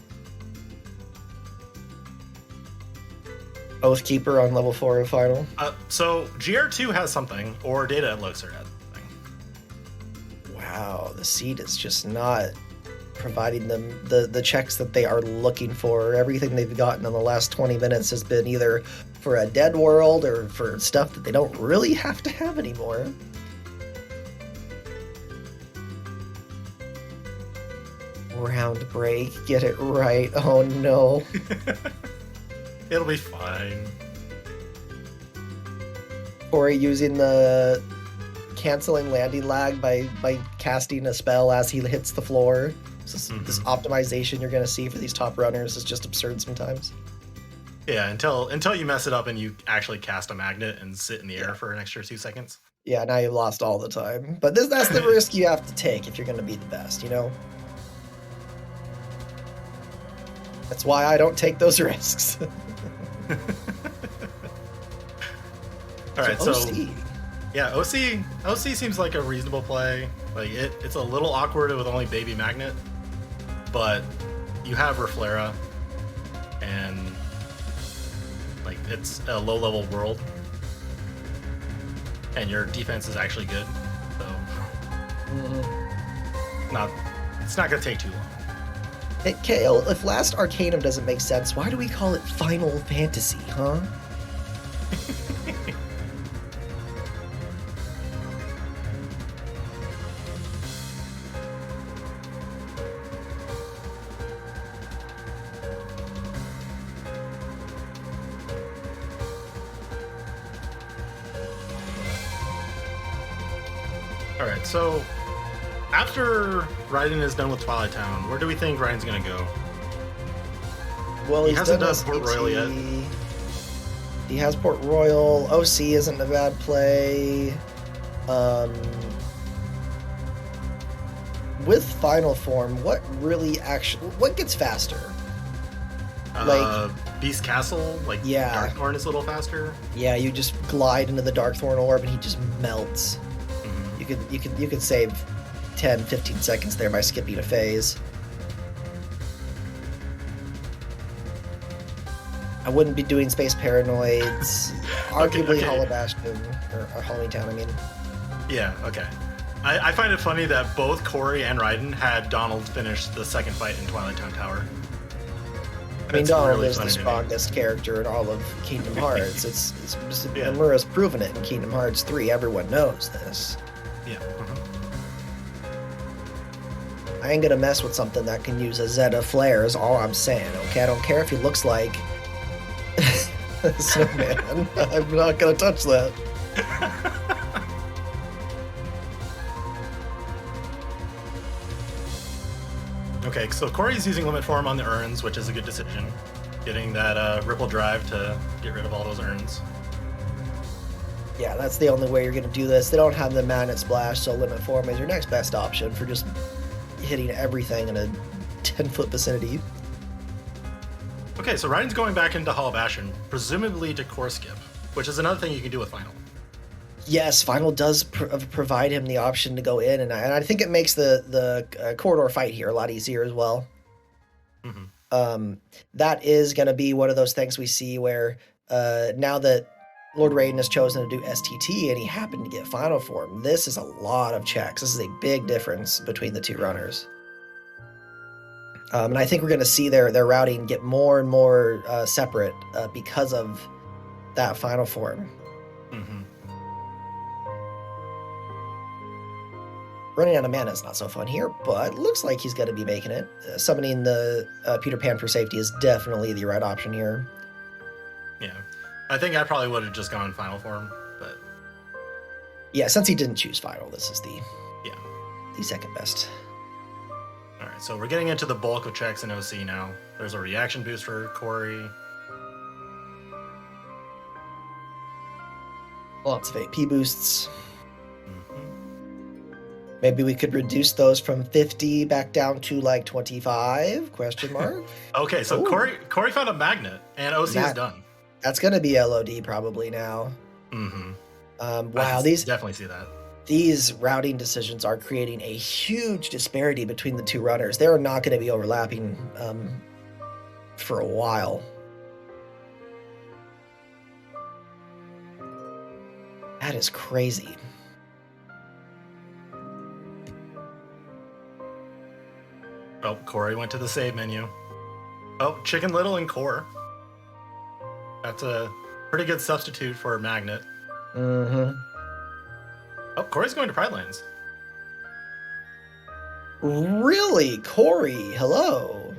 Oathkeeper on level 4 of Final. So GR2 has something, or Data at L0rdRaiden has something. Wow, the seed is just not providing them the checks that they are looking for. Everything they've gotten in the last 20 minutes has been either for a dead world or for stuff that they don't really have to have anymore. Round break, get it right. Oh no. It'll be fine. Corey using the canceling landing lag by casting a spell as he hits the floor. This optimization you're going to see for these top runners is just absurd sometimes. Yeah, until you mess it up and you actually cast a magnet and sit in the air for an extra 2 seconds. Yeah, now you've lost all the time. But that's the risk you have to take if you're going to be the best, you know? That's why I don't take those risks. All right, so OC. Yeah, OC seems like a reasonable play. Like it's a little awkward with only baby magnet, but you have Reflera, and like it's a low level world, and your defense is actually good, so it's not gonna take too long. Hey, Kale, if Last Arcanum doesn't make sense, why do we call it Final Fantasy, huh? All right, so after Raiden is done with Twilight Town, where do we think Raiden's gonna go? Well, he hasn't done Port Royal yet. He has Port Royal. OC isn't a bad play. With Final Form, what gets faster? Beast Castle, yeah. Darkthorn is a little faster. Yeah, you just glide into the Darkthorn orb and he just melts. Mm-hmm. You could save 10-15 seconds there by skipping a phase. I wouldn't be doing Space Paranoids. Arguably okay. Hollow Bastion, or Holy Town, I mean. Yeah, okay. I find it funny that both Corey and Raiden had Donald finish the second fight in Twilight Town Tower. I mean, It's Donald really is the funny to me. strongest character in all of Kingdom Hearts. It's Yeah. Nomura's proven it in Kingdom Hearts 3. Everyone knows this. Yeah. I ain't gonna mess with something that can use a Zeta flare is all I'm saying, okay? I don't care if he looks like Snowman. I'm not gonna touch that. Okay, so Corey's using limit form on the urns, which is a good decision. Getting that ripple drive to get rid of all those urns. Yeah, that's the only way you're gonna do this. They don't have the Magnet Splash, so limit form is your next best option for just hitting everything in a 10-foot vicinity. Okay, so Raiden's going back into Hall of Ashen, presumably to core skip, which is another thing you can do with Final. Yes, Final does provide him the option to go in, and I think it makes the corridor fight here a lot easier as well. Mm-hmm. That is going to be one of those things we see where now that L0rdRaiden has chosen to do STT and he happened to get Final Form, this is a lot of checks. This is a big difference between the two runners. And I think we're going to see their routing get more and more separate because of that Final Form. Mm-hmm. Running out of mana is not so fun here, but looks like he's going to be making it. Summoning the Peter Pan for safety is definitely the right option here. Yeah. I think I probably would have just gone Final Form, but... Yeah, since he didn't choose Final, this is the second best. Alright, so we're getting into the bulk of checks in OC now. There's a reaction boost for Corey. Lots of AP boosts. Maybe we could reduce those from 50 back down to like 25, question mark? Okay, so Ooh. Corey found a magnet, and OC is done. That's going to be LOD probably now. Mm-hmm. Wow, definitely see that. These routing decisions are creating a huge disparity between the two runners. They're not going to be overlapping for a while. That is crazy. Oh, Corey went to the save menu. Oh, Chicken Little and Core. That's a pretty good substitute for a magnet. Mm-hmm. Oh, Corey's going to Pride Lands. Really? Corey, hello.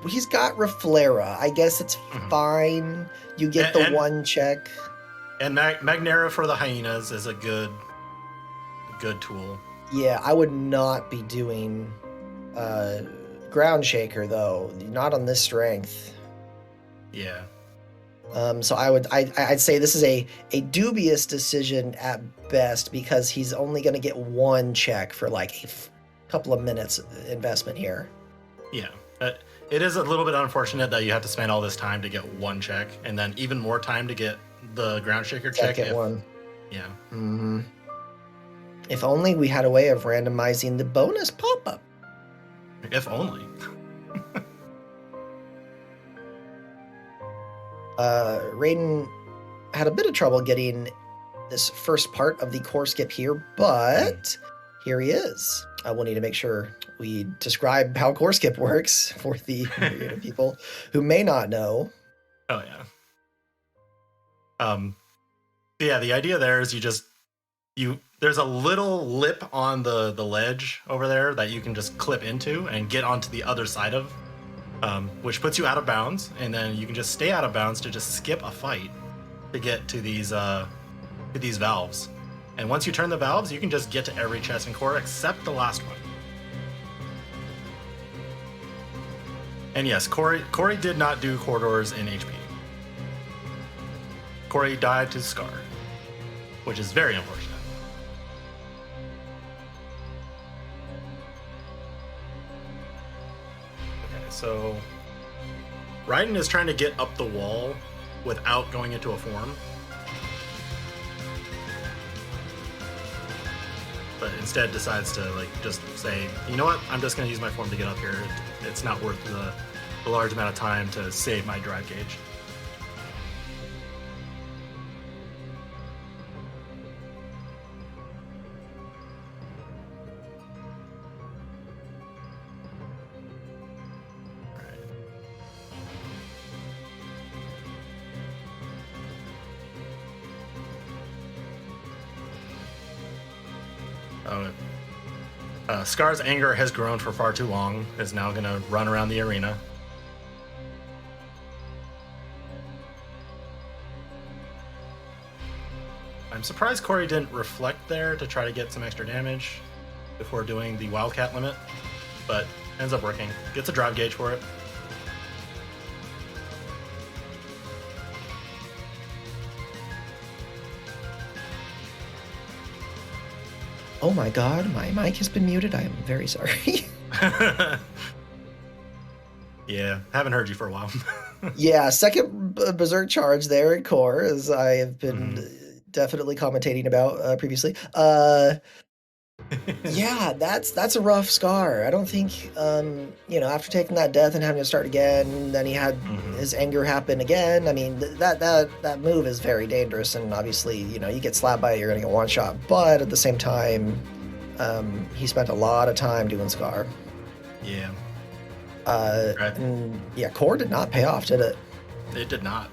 He's got Reflera. I guess it's fine. You get the one check. And Magnera for the hyenas is a good tool. Yeah, I would not be doing Ground Shaker though. Not on this strength. Yeah. So I'd say this is a dubious decision at best because he's only going to get one check for like a couple of minutes investment here. Yeah. It is a little bit unfortunate that you have to spend all this time to get one check and then even more time to get the Ground Shaker check. Second one. Yeah. Mm-hmm. If only we had a way of randomizing the bonus pop-up. If only. Raiden had a bit of trouble getting this first part of the core skip here, but here he is. We'll need to make sure we describe how core skip works for the people who may not know. Oh yeah. Yeah, the idea there is there's a little lip on the ledge over there that you can just clip into and get onto the other side of, which puts you out of bounds, and then you can just stay out of bounds to just skip a fight to get to these valves. And once you turn the valves, you can just get to every chest in core except the last one. And yes, Corey did not do corridors in HP. Corey died to Scar, which is very unfortunate. Okay, so Raiden is trying to get up the wall without going into a form. But instead decides to just say, you know what, I'm just going to use my form to get up here. It's not worth the large amount of time to save my drive gauge. Oh, Scar's anger has grown for far too long. Is now going to run around the arena. I'm surprised Corey didn't reflect there to try to get some extra damage before doing the Wildcat limit, but ends up working. Gets a drive gauge for it. Oh my god, my mic has been muted. I am very sorry. Yeah, haven't heard you for a while. Yeah, second Berserk charge there at core, as I have been definitely commentating about previously. Yeah, that's a rough Scar. I don't think, after taking that death and having to start again, then he had his anger happen again. I mean, that move is very dangerous, and obviously, you get slapped by it, you're gonna get one shot. But at the same time, he spent a lot of time doing Scar. Yeah. Right. Yeah, core did not pay off, did it? It did not.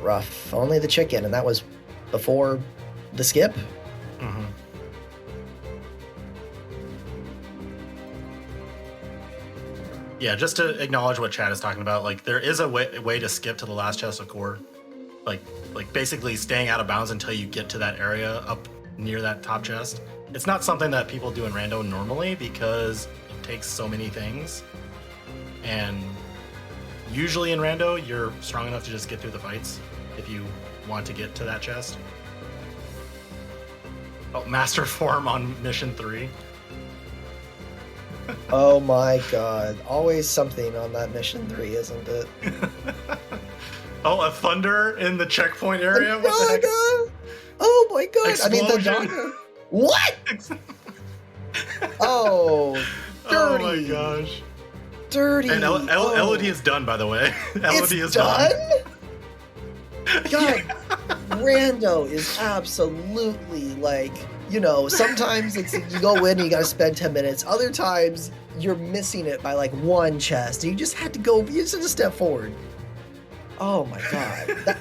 Rough. Only the chicken, and that was before the skip. Mm-hmm. Yeah, just to acknowledge what Chad is talking about, like there is a way to skip to the last chest of core, like basically staying out of bounds until you get to that area up near that top chest. It's not something that people do in rando normally because it takes so many things, and usually in rando you're strong enough to just get through the fights if you want to get to that chest. Oh, master form on mission 3. Oh my god. Always something on that mission 3, isn't it? Oh, a thunder in the checkpoint area? What the heck? Oh my god. Explosion. I mean, the Donna. What? Oh, dirty. Oh my gosh. Dirty. And LOD is done, by the way. LOD is done? God, Yeah. Rando is absolutely like, sometimes it's you go in and you gotta spend 10 minutes. Other times you're missing it by like one chest. You just had to step forward. Oh my god.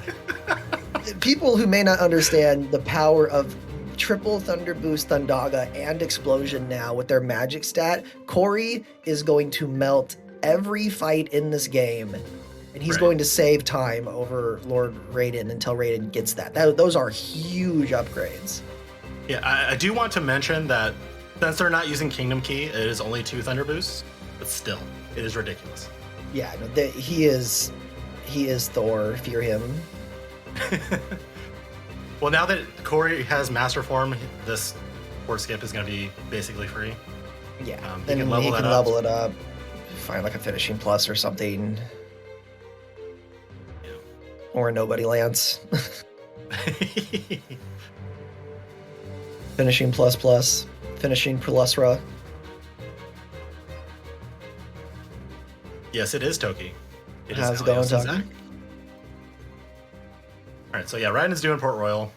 People who may not understand the power of triple Thunder Boost Thundaga and Explosion now with their magic stat, Corey is going to melt every fight in this game. And he's going to save time over L0rdRaiden until Raiden gets that. Those are huge upgrades. Yeah, I do want to mention that since they're not using Kingdom Key, it is only 2 Thunder Boosts, but still, it is ridiculous. Yeah, no, he is Thor. Fear him. Well, now that Corey has Master Form, this port skip is going to be basically free. Yeah, he can level it up. Find like a finishing plus or something. Yeah. Or a nobody lance. Finishing plus. Finishing Plusra. Yes, it is Toki. It How's is it going, Alios and Toki? Zach. All right, so yeah, Raiden's doing Port Royal.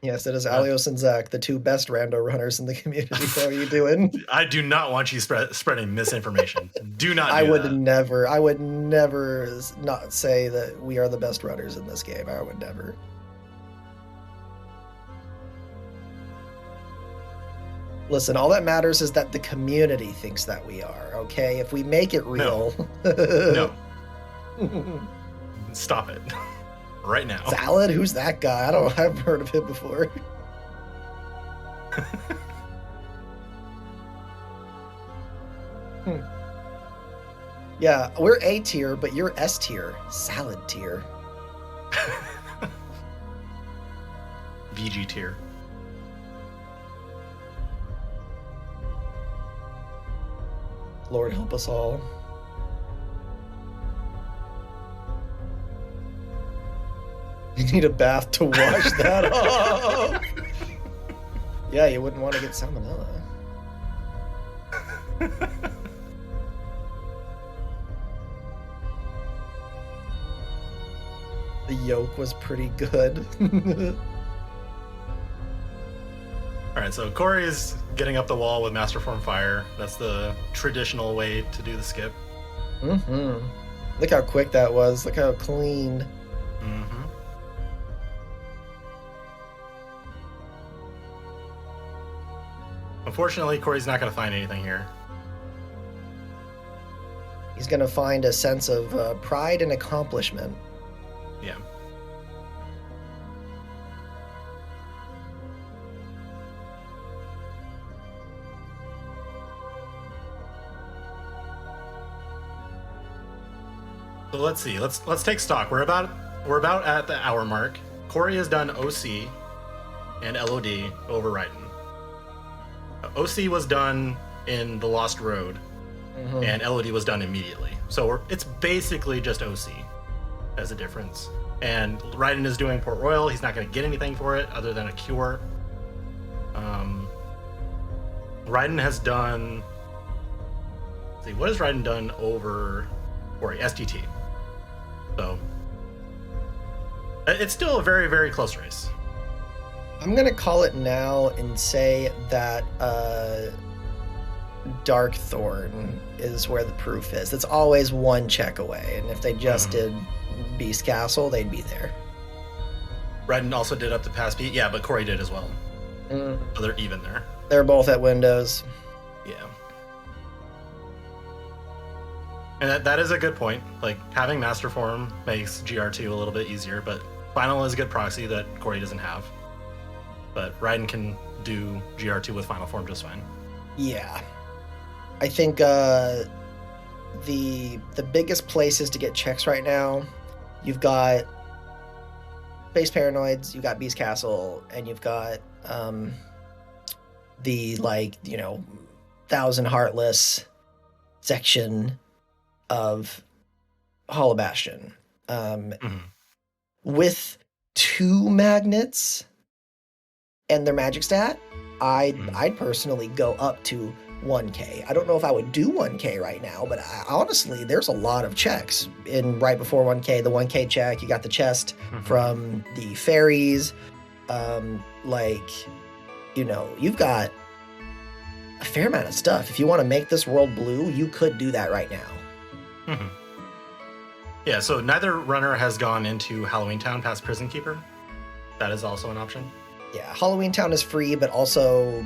Yes, it is Alios and Zach, the two best rando runners in the community. How are you doing? I do not want you spreading misinformation. Do not do I would that. never not say that we are the best runners in this game. I would never. Listen, all that matters is that the community thinks that we are, okay? If we make it real. No. Stop it. Right now. Salad? Who's that guy? I haven't heard of him before. Yeah, we're A tier, but you're S tier. Salad tier. VG tier. Lord help us all. You need a bath to wash that off. Yeah, you wouldn't want to get salmonella. The yolk was pretty good. All right, so Corey is getting up the wall with Master Form Fire. That's the traditional way to do the skip. Mm-hmm. Look how quick that was. Look how clean. Mm-hmm. Unfortunately, Corey's not going to find anything here. He's going to find a sense of pride and accomplishment. Yeah. So let's see. Let's take stock. We're about at the hour mark. Corey has done OC and LOD over Raiden. OC was done in the Lost Road, and LOD was done immediately. So it's basically just OC as a difference. And Raiden is doing Port Royal. He's not going to get anything for it other than a cure. Raiden has done. Let's see, what has Raiden done over Corey? STT. So it's still a very, very close race. I'm going to call it now and say that Darkthorn is where the proof is. It's always one check away, and if they just did Beast Castle, they'd be there. Raiden also did up to Pass Beat. Yeah, but Corey did as well. So they're even there. They're both at Windows. Yeah. And that is a good point. Like, having Master Form makes GR2 a little bit easier, but Final is a good proxy that Corey doesn't have. But Raiden can do GR2 with Final Form just fine. Yeah. I think the biggest places to get checks right now, you've got Base Paranoids, you've got Beast Castle, and you've got the, like, you know, Thousand Heartless section of Hollow Bastion. With 2 magnets and their magic stat, I'd personally go up to 1K. I don't know if I would do 1K right now, but honestly, there's a lot of checks in right before 1K. The 1K check, you got the chest from the fairies. Like, you know, you've got a fair amount of stuff. If you want to make this world blue, you could do that right now. Yeah, so neither runner has gone into Halloween Town past Prison Keeper. That is also an option. Yeah, Halloween Town is free, but also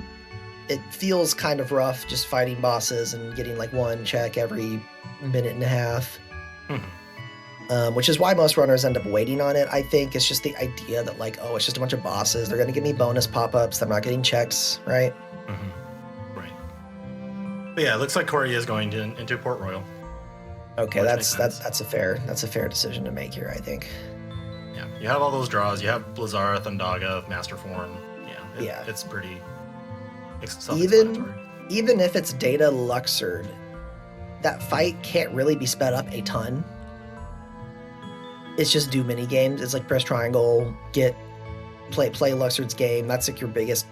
it feels kind of rough just fighting bosses and getting like 1 check every minute and a half. Which is why most runners end up waiting on it. I think it's just the idea that, like, oh, it's just a bunch of bosses. They're going to give me bonus pop-ups. I'm not getting checks, right? Right. But yeah, it looks like Corey is going into Port Royal. Okay, that's a fair decision to make here, I think. Yeah, you have all those draws. You have Blizzara, Thundaga, Master Form. Yeah, it's pretty self-explanatory. Even if it's Data L0rdRaiden, that fight can't really be sped up a ton. It's just do mini games. It's like press triangle, play L0rdRaiden's game. That's like your biggest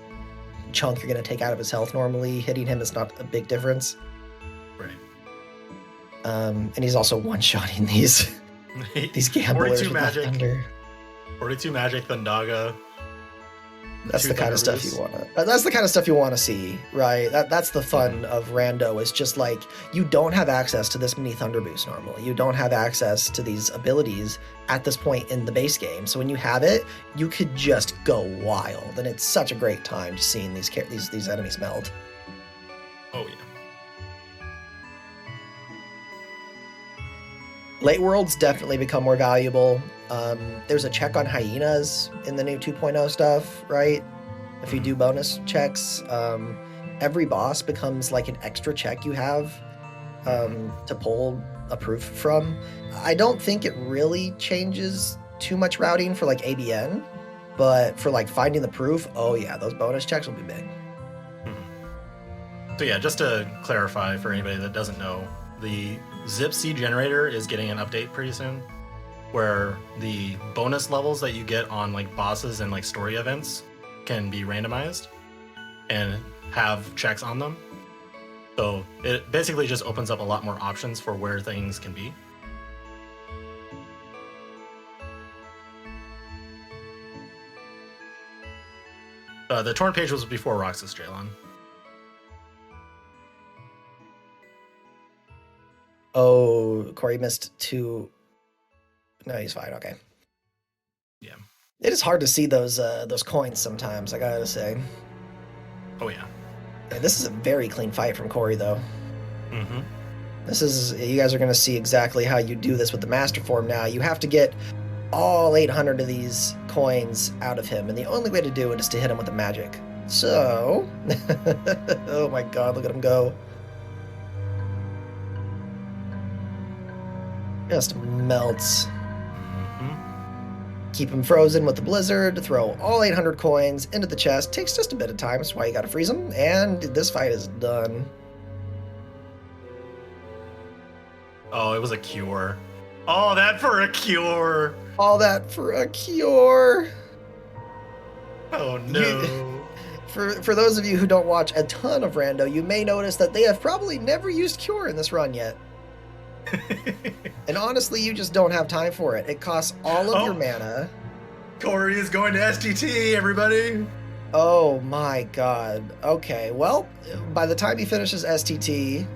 chunk you're gonna take out of his health normally. Hitting him is not a big difference. Right. And he's also one-shotting these gamblers 42 with magic. Thunder. 42 magic, Thundaga. That's the kind of stuff you want to. That's the kind of stuff you want to see, right? That's the fun of Rando. Is just like you don't have access to this many Thunder boosts normally. You don't have access to these abilities at this point in the base game. So when you have it, you could just go wild, and it's such a great time just seeing these enemies melt. Oh yeah. Late worlds definitely become more valuable. There's a check on hyenas in the new 2.0 stuff, right? If you do bonus checks, every boss becomes like an extra check you have to pull a proof from. I don't think it really changes too much routing for like ABN, but for like finding the proof, oh yeah, those bonus checks will be big. So yeah, just to clarify for anybody that doesn't know, the Zip C generator is getting an update pretty soon, where the bonus levels that you get on like bosses and like story events can be randomized and have checks on them. So it basically just opens up a lot more options for where things can be. The torn page was before Roxas, Jaylon. Oh, Corey missed 2. No, he's fine. Okay. Yeah. It is hard to see those coins sometimes, I gotta say. Oh yeah. Yeah, this is a very clean fight from Corey, though. Mm-hmm. You guys are going to see exactly how you do this with the master form now. You have to get all 800 of these coins out of him, and the only way to do it is to hit him with the magic. So, oh my god, look at him go. Just melts. Keep him frozen with the blizzard, throw all 800 coins into the chest. Takes just a bit of time, that's why you gotta freeze him, and this fight is done. Oh, it was a cure. All that for a cure. All that for a cure. Oh no. For those of you who don't watch a ton of Rando, you may notice that they have probably never used cure in this run yet. And honestly, you just don't have time for it. It costs all of your mana. Corey is going to STT, everybody. Oh my god. Okay, well, by the time he finishes STT,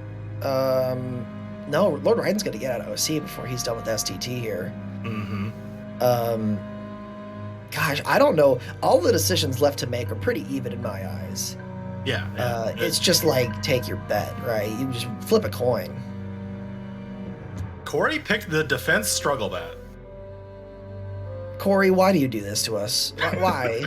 no, L0rdRaiden's gonna get out of OC before he's done with STT here. Mm-hmm. Gosh, I don't know. All the decisions left to make are pretty even in my eyes. Yeah. It's just like, take your bet, right? You just flip a coin. Corey picked the defense struggle bet. Corey, why do you do this to us? Why?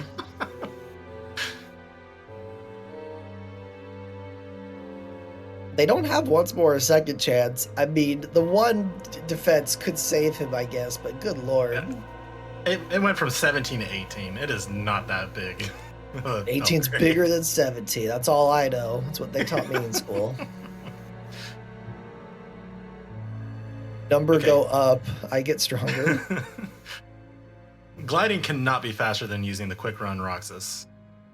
They don't have once more a second chance. I mean, the one defense could save him, I guess, but good lord. It went from 17 to 18. It is not that big. 18's bigger than 17. That's all I know. That's what they taught me in school. Number go up, I get stronger. Gliding cannot be faster than using the quick run Roxas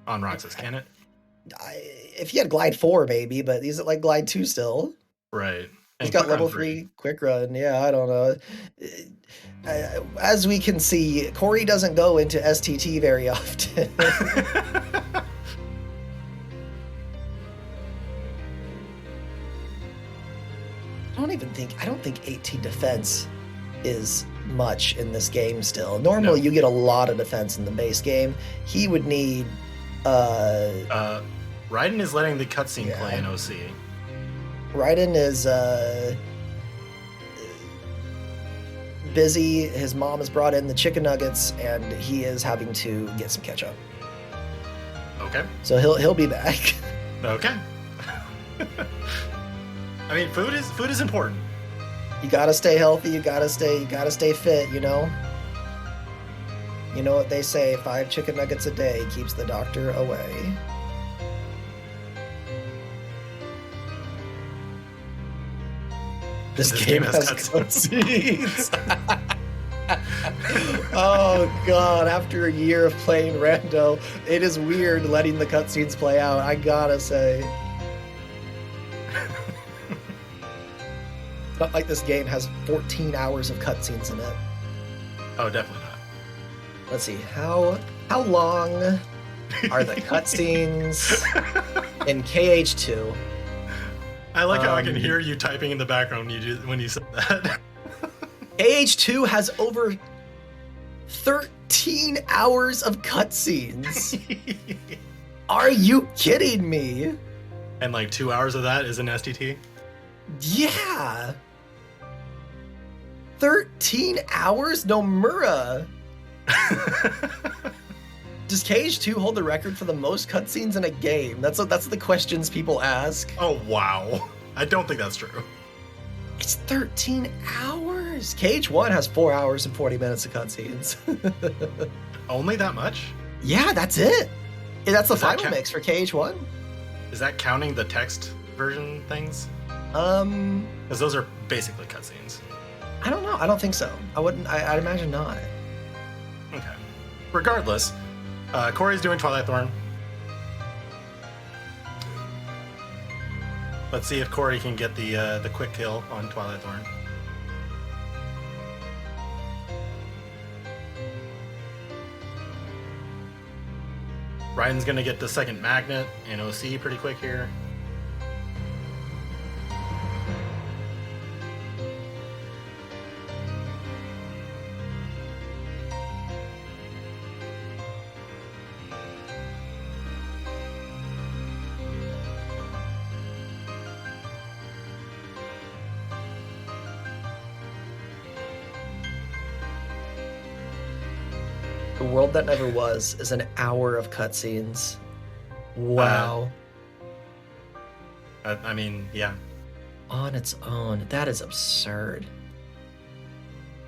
on Roxas, can it? If you had Glide 4, maybe, but is it like Glide 2 still? Right. He's got level 3 quick run. Yeah, I don't know. As we can see, Corey doesn't go into STT very often. I don't think 18 defense is much in this game still. Normally you get a lot of defense in the base game. He would need Raiden is letting the cutscene play in OC. Raiden is busy. His mom has brought in the chicken nuggets and he is having to get some ketchup. Okay. So he'll be back. Okay. I mean, food is important. You gotta stay healthy. You gotta stay fit. You know. You know what they say: 5 chicken nuggets a day keeps the doctor away. This game has cutscenes. Oh god! After a year of playing Rando, it is weird letting the cutscenes play out. I gotta say. Not like this game has 14 hours of cutscenes in it. Oh, definitely not. Let's see, how long are the cutscenes in KH2? I like how I can hear you typing in the background when you said that. KH2 has over 13 hours of cutscenes. Are you kidding me? And like 2 hours of that is an STT? Yeah. 13 hours? Nomura. Does KH2 hold the record for the most cutscenes in a game? That's the questions people ask. Oh, wow. I don't think that's true. It's 13 hours. KH1 has 4 hours and 40 minutes of cutscenes. Only that much? Yeah, that's it. That's the final mix for KH1. Is that counting the text version things? Because those are basically cutscenes. I don't know. I don't think so. I'd imagine not. Okay. Regardless, Corey's doing Twilight Thorn. Let's see if Corey can get the quick kill on Twilight Thorn. Raiden's gonna get the second magnet in OC pretty quick here. The World That Never Was is an hour of cutscenes. Wow. I mean, yeah. On its own. That is absurd.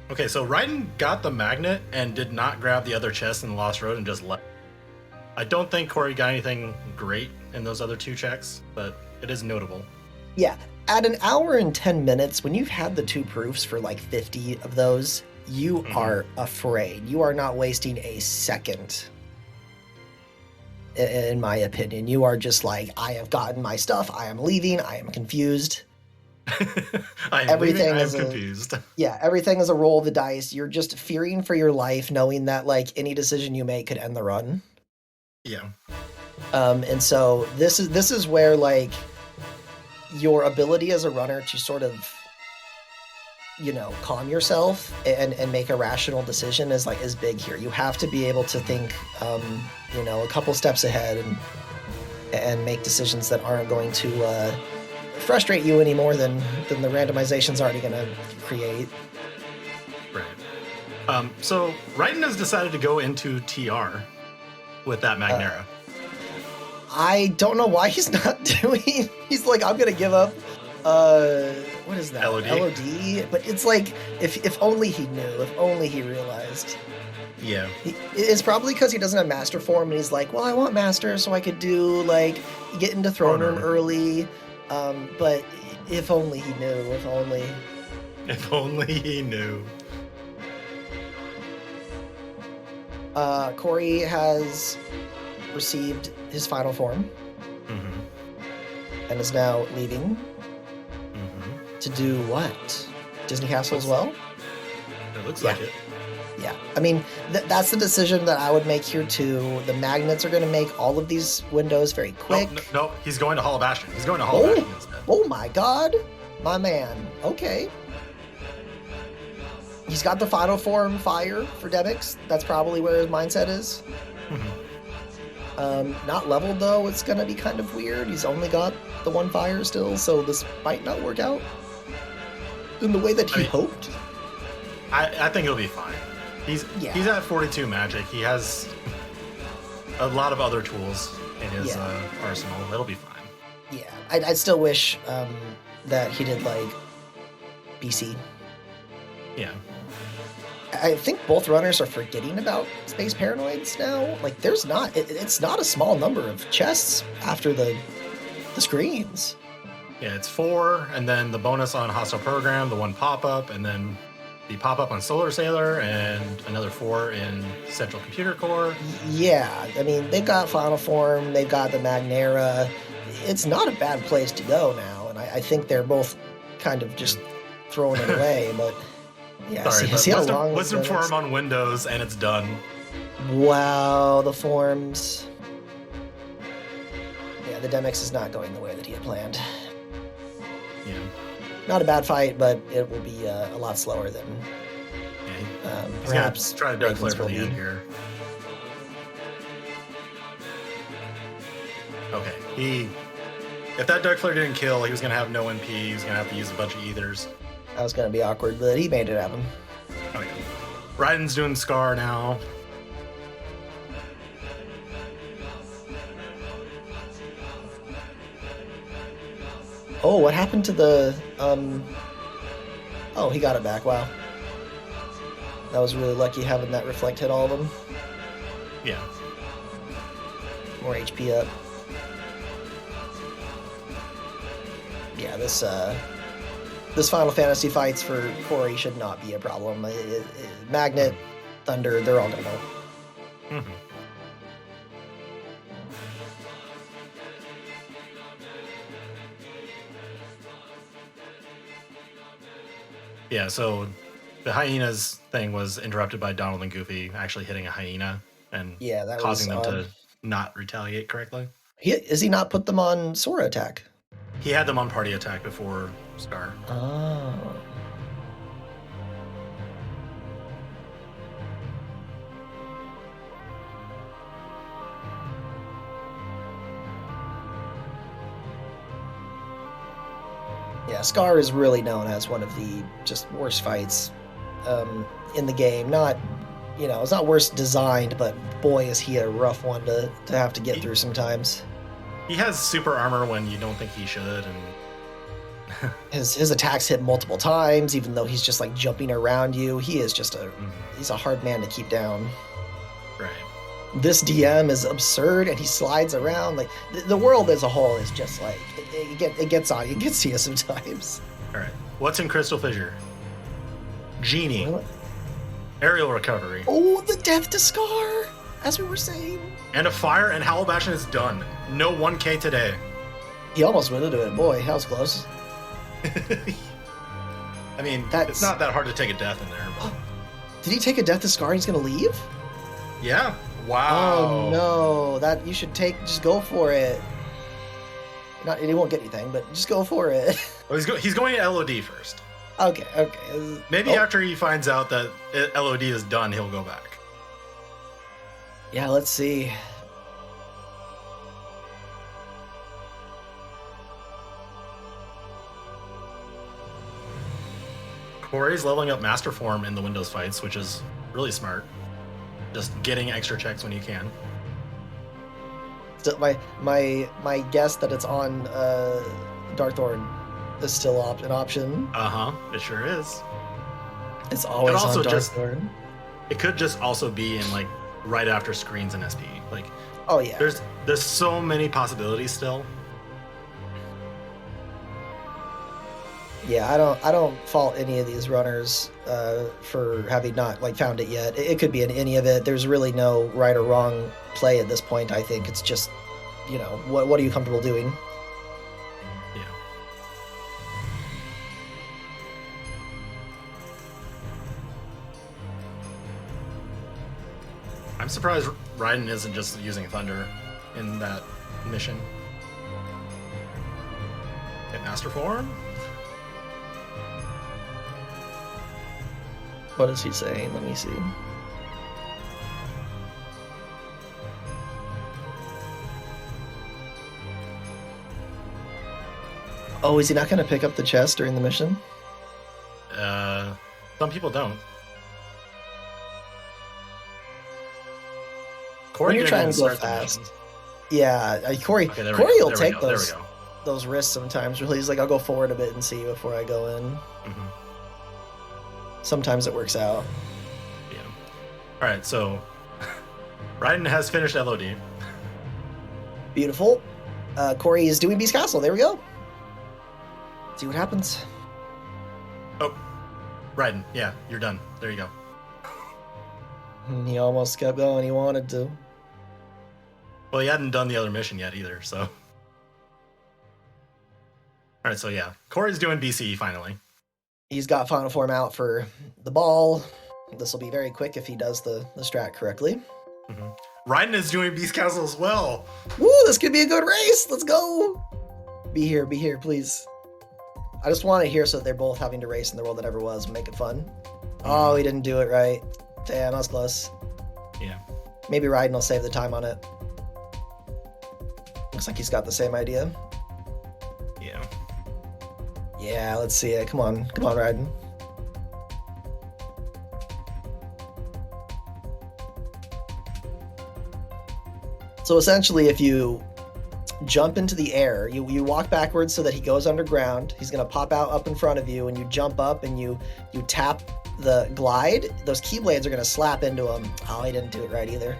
Okay, so Raiden got the magnet and did not grab the other chest in the Lost Road and just left. I don't think Corey got anything great in those other 2 checks, but it is notable. Yeah, at an hour and 10 minutes, when you've had the 2 proofs for like 50 of those, you are afraid. You are not wasting a second. In my opinion, you are just like, I have gotten my stuff. I am leaving. I am confused. I am confused. Yeah, everything is a roll of the dice. You're just fearing for your life, knowing that like any decision you make could end the run. Yeah. And so this is where like your ability as a runner to sort of, you know, calm yourself and make a rational decision is big here. You have to be able to think, you know, a couple steps ahead and make decisions that aren't going to frustrate you any more than the randomization's already going to create. Right. So Raiden has decided to go into TR with that Magnera. I don't know why he's not doing. He's like, I'm gonna give up. What is that? LOD. But it's like, if only he knew. If only he realized. Yeah. It's probably because he doesn't have Master Form, and he's like, well, I want Master so I could do like get into Throne Room early. But if only he knew. If only. If only he knew. Corey has received his final form and is now leaving to do what? Disney Castle as well? It looks like it. Yeah. I mean, that's the decision that I would make here too. The magnets are going to make all of these windows very quick. No, he's going to Hall of Bastion. He's going to Hall of Bastion instead. Oh my god. My man. Okay. He's got the final form fire for Demix. That's probably where his mindset is. Not leveled though. It's gonna be kind of weird. He's only got the 1 fire still, so this might not work out in the way that he hoped. I think he'll be fine. He's at 42 magic. He has a lot of other tools in his arsenal. It'll be fine. Yeah, I still wish that he did like BC. Yeah. I think both runners are forgetting about Space Paranoids now. Like, there's not, it's not a small number of chests after the screens. Yeah, it's 4, and then the bonus on Hostile Program, the 1 pop-up, and then the pop-up on Solar Sailor, and another 4 in Central Computer Core. Yeah, I mean, they've got Final Form, they've got the Magnera. It's not a bad place to go now, and I think they're both kind of just throwing it away, but... Yeah, see how long Wisdom Form on Windows, and it's done. Wow, the forms. Yeah, the Demix is not going the way that he had planned. Yeah. Not a bad fight, but it will be a lot slower than perhaps. Try to Dark Flare for the end here. Okay, if that Dark Flare didn't kill, he was going to have no MP. He was going to have to use a bunch of Ethers. That was going to be awkward, but he made it happen. Oh, yeah. Raiden's doing Scar now. Oh, what happened to the... Oh, he got it back. Wow. That was really lucky having that Reflect hit all of them. Yeah. More HP up. Yeah, this Final Fantasy fights for Corey should not be a problem. Magnet, Thunder, they're all gonna go. Mm-hmm. Yeah, so the hyenas thing was interrupted by Donald and Goofy actually hitting a hyena and causing them to not retaliate correctly. Is he not put them on Sora attack? He had them on party attack before Scar. Oh. Yeah, Scar is really known as one of the just worst fights in the game. Not you know, it's not worse designed, but boy, is he a rough one to have to get He- through sometimes. He has super armor when you don't think he should, and His attacks hit multiple times, even though he's just like jumping around you. He is just he's a hard man to keep down. right. This DM is absurd, and he slides around. Like the world as a whole is just like it gets on. It gets to you sometimes. All right. What's in Crystal Fissure? Genie. What? Aerial recovery. Oh, the death to Scar, as we were saying. And a fire, and Howl Bastion is done. No 1k today. He almost went into it. Boy, that was close. I mean, That's- it's not that hard to take a death in there, but Did he take a death to Scar and he's gonna leave? yeah. Wow. Oh no, that you should just go for it. Not, he won't get anything, but just go for it. Well, he's going to LOD first. Okay. Oh. Maybe after he finds out that LOD is done, he'll go back. Yeah, let's see. Corey's leveling up Master Form in the Windows fights, which is really smart. Just getting extra checks when you can. Still, my guess that it's on Darkthorn is still an option. It sure is. It's always also on just- Darkthorn. It could just also be in like right after screens and SP. Like Oh yeah. there's so many possibilities still. Yeah, I don't fault any of these runners for having not like found it yet. It could be in any of it. There's really no right or wrong play at this point. I think it's just, you know, what are you comfortable doing? Yeah. I'm surprised Raiden isn't just using Thunder in that mission. Hit Master Form? What is he saying? Let me see. Oh, is he not going to pick up the chest during the mission? Some people don't. When Corey you're didn't trying even to go start the fast. mission. Yeah, Corey. Okay, there we Corey go, will there we take go, there those we go. those risks sometimes. Really, he's like, I'll go forward a bit and see before I go in. Mhm. Sometimes it works out. Yeah. All right, so Raiden has finished LOD. Beautiful. Corey is doing Beast Castle. There we go. See what happens. Oh, Raiden, yeah, you're done. There you go. He almost kept going. He wanted to. Well, he hadn't done the other mission yet either, so. All right, so yeah, Corey's doing BCE finally. He's got Final Form out for the ball. This will be very quick if he does the strat correctly. Raiden is doing Beast Castle as well. Woo, this could be a good race. Let's go. Be here, please. I just want to hear so they're both having to race in the world that ever was. Make it fun. Oh, he didn't do it right. Damn, that was close. Yeah. Maybe Raiden will save the time on it. Looks like he's got the same idea. Yeah. Yeah, let's see it. Come on, Raiden. So essentially, if you jump into the air, you walk backwards so that he goes underground. He's gonna pop out up in front of you, and you jump up and you tap the glide. Those keyblades are gonna slap into him. Oh, he didn't do it right either.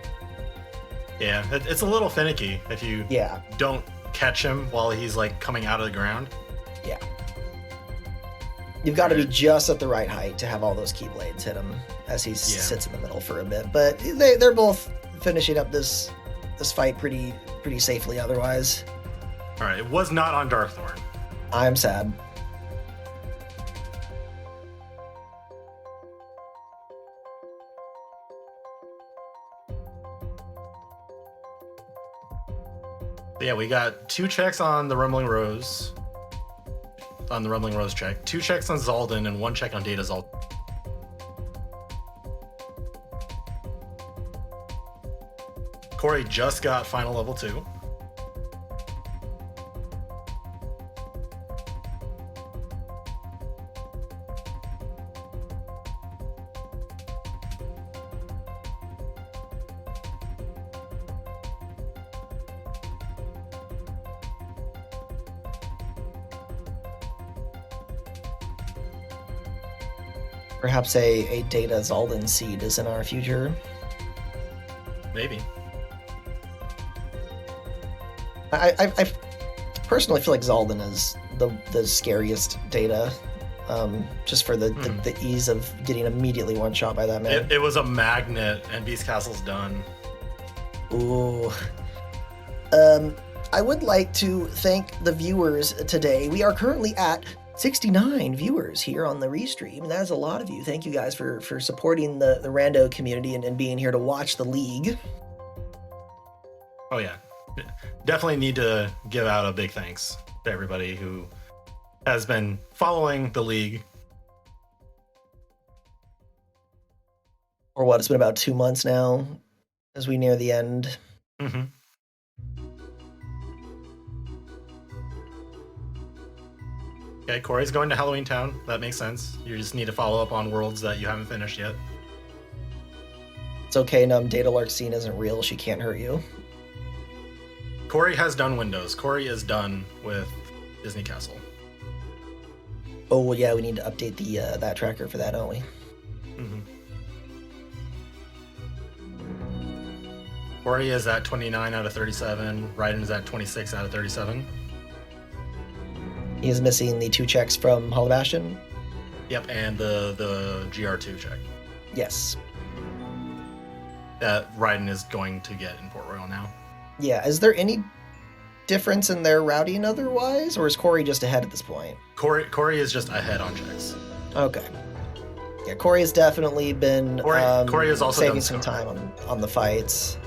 Yeah, it's a little finicky if you Yeah, don't catch him while he's like coming out of the ground. yeah. You've got to be just at the right height to have all those keyblades hit him as he sits in the middle for a bit. But they're both finishing up this fight pretty safely otherwise. All right, it was not on Darkthorn. I'm sad. But yeah, we got 2 checks on the Rumbling Rose. On the Rumbling Rose check, 2 checks on Zaldin, and 1 check on Data Zaldin. Corey just got final level 2. Perhaps a Data Zaldan seed is in our future. Maybe. I personally feel like Zaldan is the scariest Data, just for the ease of getting immediately one shot by that man. It was a magnet, and Beast Castle's done. Ooh. I would like to thank the viewers today. We are currently at 69 viewers here on the restream. That is a lot of you. Thank you guys for supporting the rando community and being here to watch the league. Oh yeah, definitely need to give out a big thanks to everybody who has been following the league. Or what, it's been about 2 months now as we near the end. Mm-hmm. Okay, Corey's going to Halloween Town. That makes sense. You just need to follow up on worlds that you haven't finished yet. It's okay, Num. Data Larksine isn't real. She can't hurt you. Corey has done Windows. Corey is done with Disney Castle. Oh, well, yeah, we need to update the that tracker for that, don't we? Mm-hmm. Corey is at 29 out of 37. Raiden is at 26 out of 37. He is missing the 2 checks from Hollow Bastion. Yep, and the GR2 check Yes. that Raiden is going to get in Port Royal now. Yeah, is there any difference in their routing otherwise, or is Corey just ahead at this point? Corey is just ahead on checks. Okay. Yeah, Corey has definitely been Corey has also saving done some time on the fights.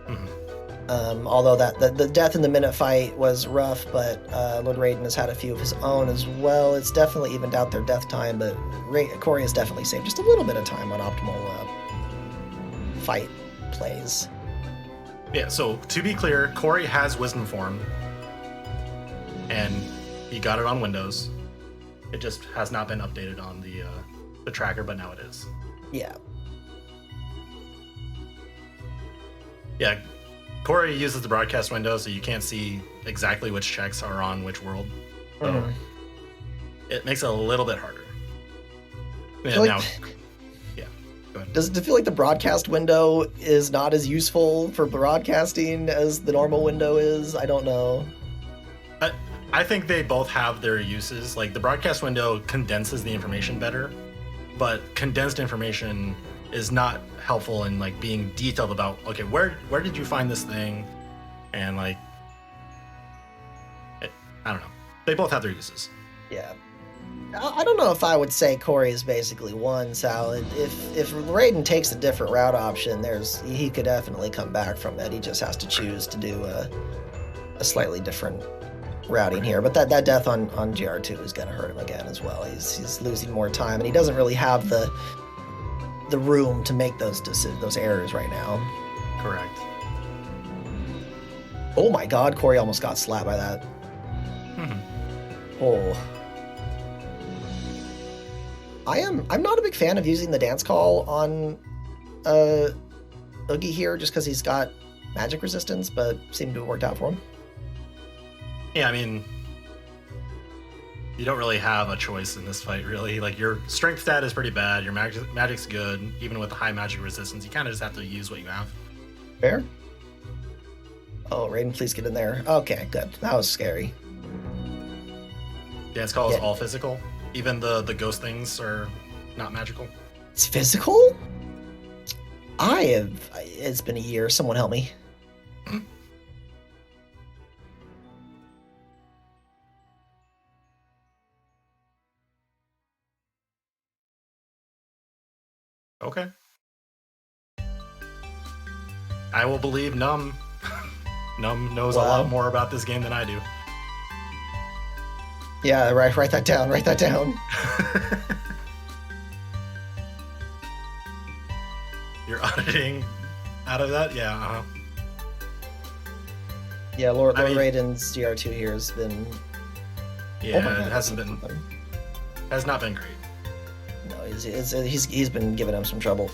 Mm-hmm. Although the death in the minute fight was rough, but L0rdRaiden has had a few of his own as well. It's definitely evened out their death time, but Corey has definitely saved just a little bit of time on optimal fight plays. Yeah, so to be clear, Corey has Wisdom Form, and he got it on Windows. It just has not been updated on the tracker, but now it is. Yeah. Yeah, Corey uses the broadcast window, so you can't see exactly which checks are on which world. So it makes it a little bit harder. Yeah, Like, now, yeah, go ahead. does it feel like the broadcast window is not as useful for broadcasting as the normal window is? I don't know. I think they both have their uses. Like the broadcast window condenses the information better, but condensed information is not helpful in like being detailed about, okay, where did you find this thing, and like I don't know. They both have their uses. Yeah. I don't know if I would say Corey is basically one, Sal. If Raiden takes a different route option, he could definitely come back from it. He just has to choose to do a slightly different routing here. But that death on GR2 is going to hurt him again as well. He's losing more time, and he doesn't really have the room to make those errors right now. Correct. Oh my God, Corey almost got slapped by that. Oh. I'm not a big fan of using the dance call on Oogie here just because he's got magic resistance, but seemed to have worked out for him. Yeah, I mean, you don't really have a choice in this fight, really. Like, your strength stat is pretty bad, your magic's good, even with the high magic resistance. You kind of just have to use what you have. Fair. Oh, Raiden, please get in there. Okay, good. That was scary. Dance call is all physical. Even the ghost things are not magical. It's physical? It's been a year. Someone help me. Okay. I will believe Num. Num knows a lot more about this game than I do. Yeah, write that down. Write that down. You're auditing out of that? Yeah, uh-huh. Yeah, L0rdRaiden's GR2 here has been... Yeah, it hasn't been... Has not been great. No, he's been giving him some trouble.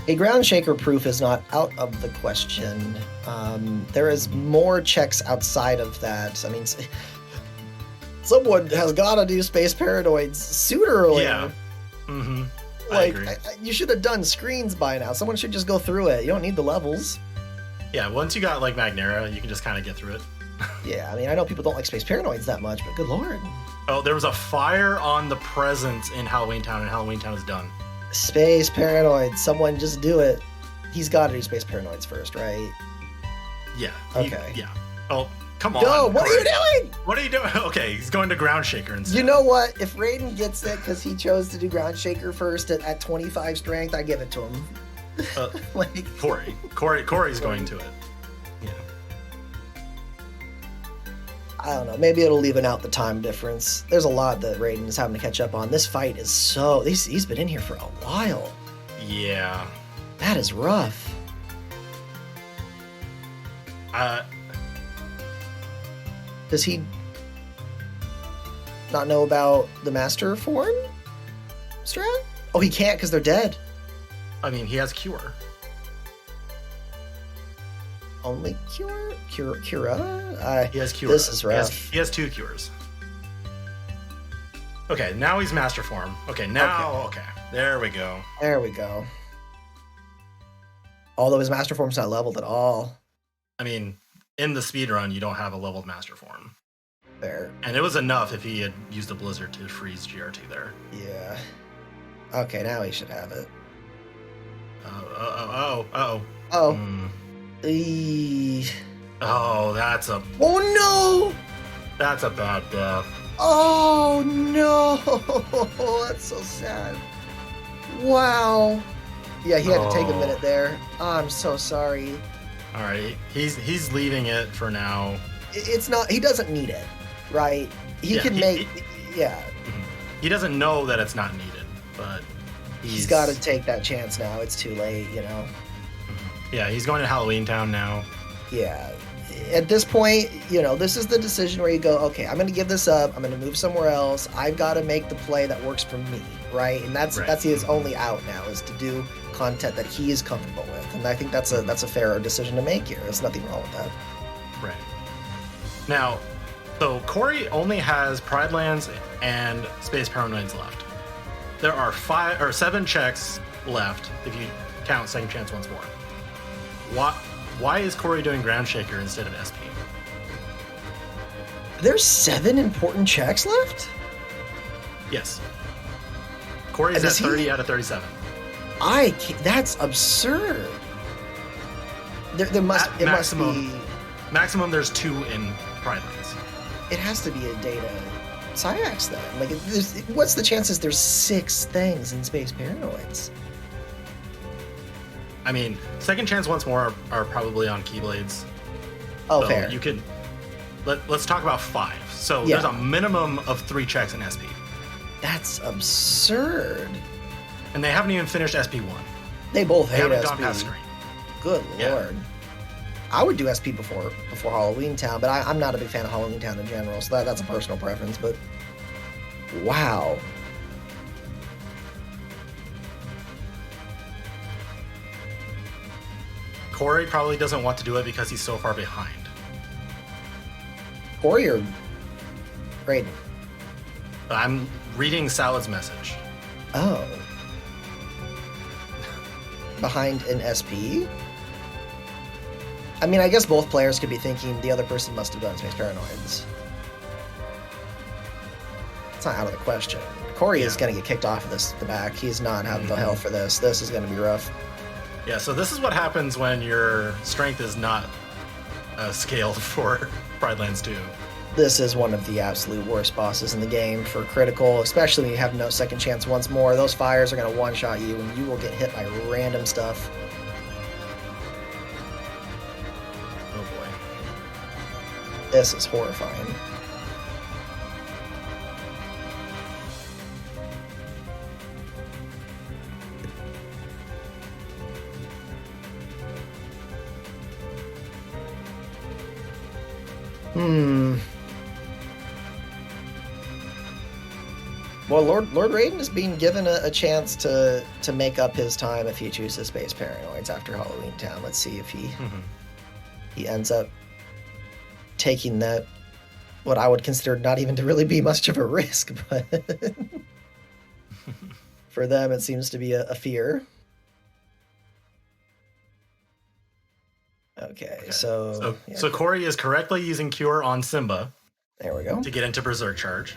A ground shaker proof is not out of the question. There is more checks outside of that. I mean, someone has got to do Space Paranoids sooner or later. Yeah. Mm-hmm. Like, you should have done screens by now. Someone should just go through it. You don't need the levels. Yeah, once you got like Magnera, you can just kind of get through it. Yeah, I mean, I know people don't like Space Paranoids that much, but good lord. Oh, there was a fire on the presence in Halloween Town, and Halloween Town is done. Space Paranoids. Someone just do it. He's got to do Space Paranoids first, right? Yeah. Okay. Yeah. Oh, come on. No, what are you doing? What are you doing? Okay, he's going to Ground Shaker instead. You know what? If Raiden gets it because he chose to do Ground Shaker first at 25 strength, I give it to him. Like Corey's going to it. Yeah. I don't know. Maybe it'll even out the time difference. There's a lot that Raiden is having to catch up on. This fight is so... He's been in here for a while. Yeah. That is rough. Does he not know about the Master Form strat? Oh, he can't because they're dead. I mean, he has Cure. Only Cure? Cura? He has Cure. This is rough. He has 2 cures. Okay, now he's Master Form. Okay, now, okay. There we go. There we go. Although his Master Form's not leveled at all. I mean, in the speedrun, you don't have a leveled Master Form. There. And it was enough if he had used a Blizzard to freeze GR2 there. Yeah. Okay, now he should have it. Oh. Oh. Oh, that's a Oh no! that's a bad death. Oh no! That's so sad. Wow. Yeah, he had to take a minute there. Oh, I'm so sorry. All right, he's leaving it for now. It's not. He doesn't need it, right? He can make. Yeah. He doesn't know that it's not needed, but he's got to take that chance now. It's too late, you know. Yeah, he's going to Halloween Town now. Yeah. At this point, you know, this is the decision where you go, okay, I'm going to give this up. I'm going to move somewhere else. I've got to make the play that works for me, right? And that's his only out now, is to do content that he is comfortable with. And I think that's a fair decision to make here. There's nothing wrong with that. Right. Now, so Corey only has Pride Lands and Space Paranoids left. There are 7 checks left if you count Second Chance once more. Why is Corey doing Ground Shaker instead of SP? There's 7 important checks left? Yes. Corey's at 30 out of 37. That's absurd. There must be maximum. There's 2 in Pride Lands. It has to be a data Syax then. Like, what's the chances there's 6 things in Space Paranoids? I mean, Second Chance once more are probably on Keyblades. Oh, so fair. You could let's talk about 5. So there's a minimum of 3 checks in SP. That's absurd. And they haven't even finished SP1. They both hate haven't SP. gone past screen. Good lord. I would do SP before Halloween Town, but I'm not a big fan of Halloween Town in general, so that's a personal preference. But wow. Corey probably doesn't want to do it because he's so far behind. Corey or Raiden? I'm reading Salad's message. Oh. Behind in SP? I mean, I guess both players could be thinking the other person must have done Space Paranoids. It's not out of the question. Corey is going to get kicked off of the back. He's not having the health for this. This is going to be rough. Yeah, so this is what happens when your strength is not scaled for Pride Lands 2. This is one of the absolute worst bosses in the game for critical, especially when you have no second chance once more. Those fires are going to one-shot you, and you will get hit by random stuff. Oh boy. This is horrifying. Well, Lord Raiden is being given a chance to make up his time if he chooses Space Paranoids after Halloween Town. Let's see if he ends up taking that, what I would consider not even to really be much of a risk, but for them it seems to be a fear. Okay. So Corey is correctly using Cure on Simba. There we go. To get into Berserk Charge,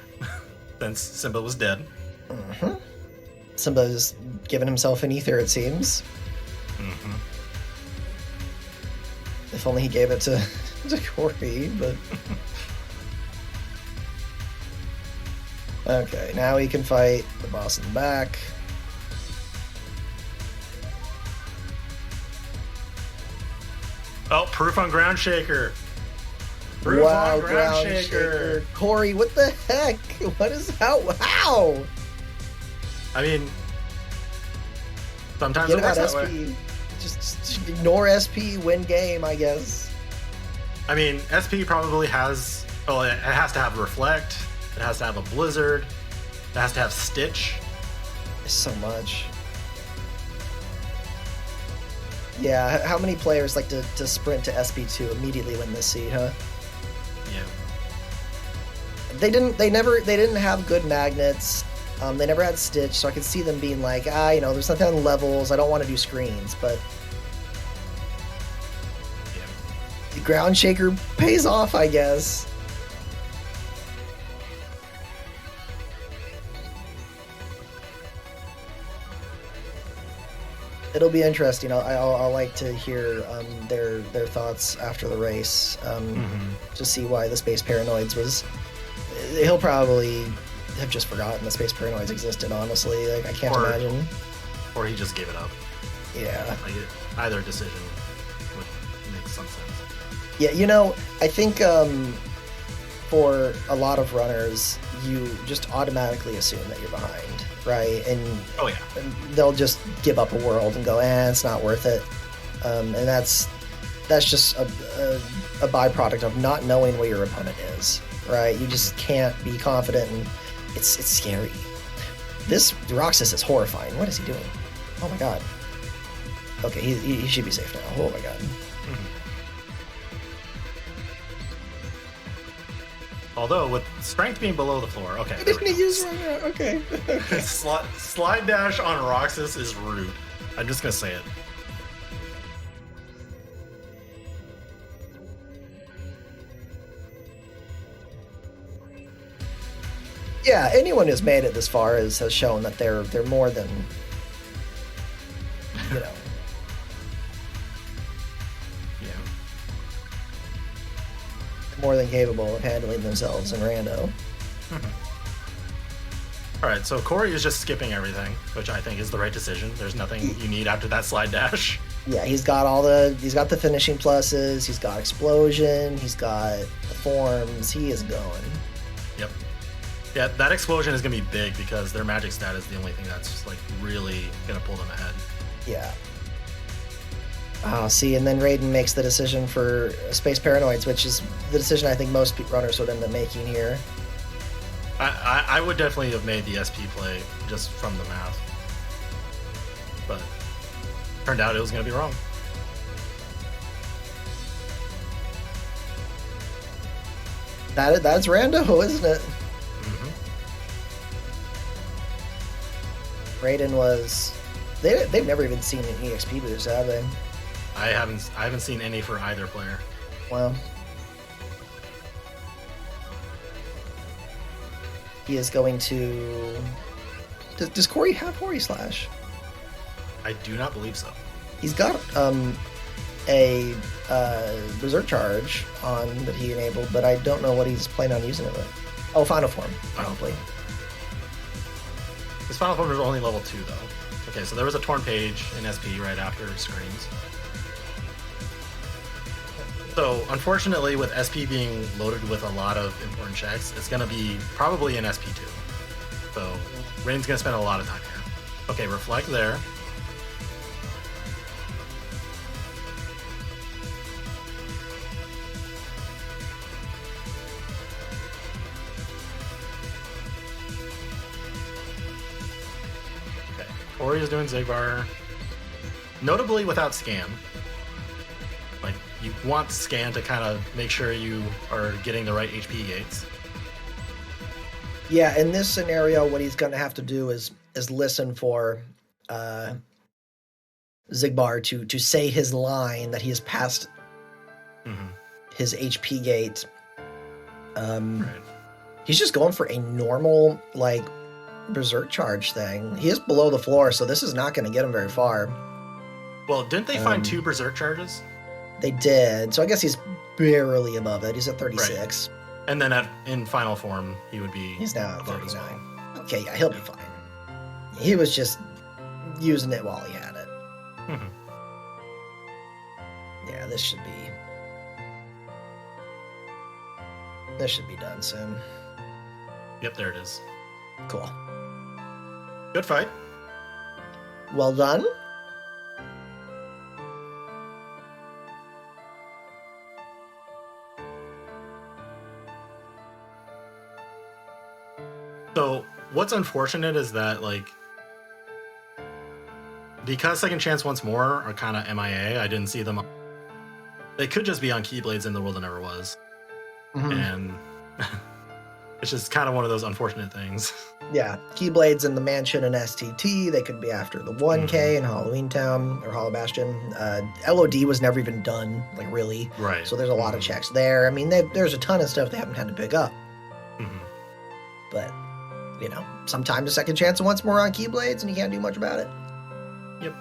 since Simba was dead. Mm-hmm. Simba's given himself an ether, it seems. Mm-hmm. If only he gave it to Corey, but... Okay, now he can fight the boss in the back. Oh, proof on Ground Shaker. Wow, Ground Shaker. Corey, what the heck? What is how? I mean, sometimes it works that way. Just ignore SP, win game, I guess. I mean, SP probably has, well, it has to have Reflect, it has to have a Blizzard, it has to have Stitch. There's so much. Yeah, how many players like to sprint to SP2 immediately win this seed, huh? Yeah. They didn't have good magnets. They never had Stitch, so I could see them being like, there's nothing on levels. I don't want to do screens, but the Ground Shaker pays off, I guess. It'll be interesting. I'll like to hear their thoughts after the race to see why the Space Paranoids was. He'll probably have just forgotten the Space Paranoids existed. Honestly, like I can't imagine. Or he just gave it up. Yeah. Like either decision would make some sense. Yeah, I think for a lot of runners, you just automatically assume that you're behind, right? And and they'll just give up a world and go, it's not worth it. And that's just a byproduct of not knowing what your opponent is, right? You just can't be confident, and it's scary. This Roxas is horrifying. What is he doing? Oh my god. Okay, he should be safe now. Oh my god. Although, with strength being below the floor, okay. I didn't use Rando. Okay. Slide dash on Roxas is rude. I'm just gonna say it. Yeah, anyone who's made it this far has shown that they're more than, more than capable of handling themselves in Rando. All right, so Corey is just skipping everything, which I think is the right decision. There's nothing you need after that slide dash. Yeah, he's got the finishing pluses, he's got explosion, he's got the forms, he is going. Yep. Yeah, that explosion is gonna be big because their magic stat is the only thing that's like really gonna pull them ahead. Yeah. See, and then Raiden makes the decision for Space Paranoids, which is the decision I think most runners would end up making here. I would definitely have made the SP play just from the math. But turned out it was going to be wrong. That's Rando, isn't it? Raiden was... They've never even seen an EXP boost, have they? I haven't seen any for either player. Well, he is going to. Does Corey have Hori Slash? I do not believe so. He's got a Berserk Charge on that he enabled, but I don't know what he's planning on using it with. Oh, Final Form, probably. His Final Form is only level 2, though. Okay, so there was a torn page in SP right after screens. So, unfortunately, with SP being loaded with a lot of important checks, it's going to be probably an SP2. So, Raiden's going to spend a lot of time here. Okay, Reflect there. Corey is doing Zigbar, notably without scan. Like, you want scan to kind of make sure you are getting the right HP gates. Yeah, in this scenario, what he's going to have to do is listen for Zigbar to say his line that he has passed his HP gate. Right. He's just going for a normal, like, berserk charge thing. He is below the floor, so this is not going to get him very far. Well, didn't they find 2 berserk charges? They did, so I guess he's barely above it. He's at 36. Right. And then in final form, he would be... He's now at 39. Well. Okay, yeah, he'll be fine. He was just using it while he had it. Yeah, this should be done soon. Yep, there it is. Cool. Good fight. Well done. So what's unfortunate is that, like, because Second Chance Once More are kind of MIA, I didn't see them. They could just be on Keyblades in the World That Never Was. And it's just kind of one of those unfortunate things. Yeah, Keyblades in the Mansion and STT, they could be after the 1K in Halloween Town or Hollow Bastion. LOD was never even done, like, really. Right. So there's a lot of checks there. I mean, there's a ton of stuff they haven't had to pick up. But, you know, sometimes a Second Chance Once More on Keyblades, and you can't do much about it. Yep.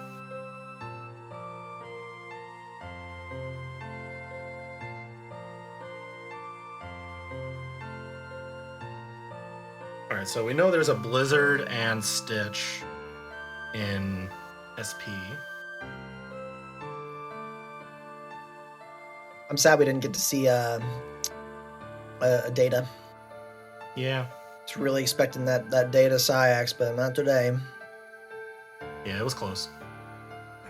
All right, so we know there's a Blizzard and Stitch in SP. I'm sad we didn't get to see a data. Yeah. I was really expecting that data Syax, but not today. Yeah, it was close.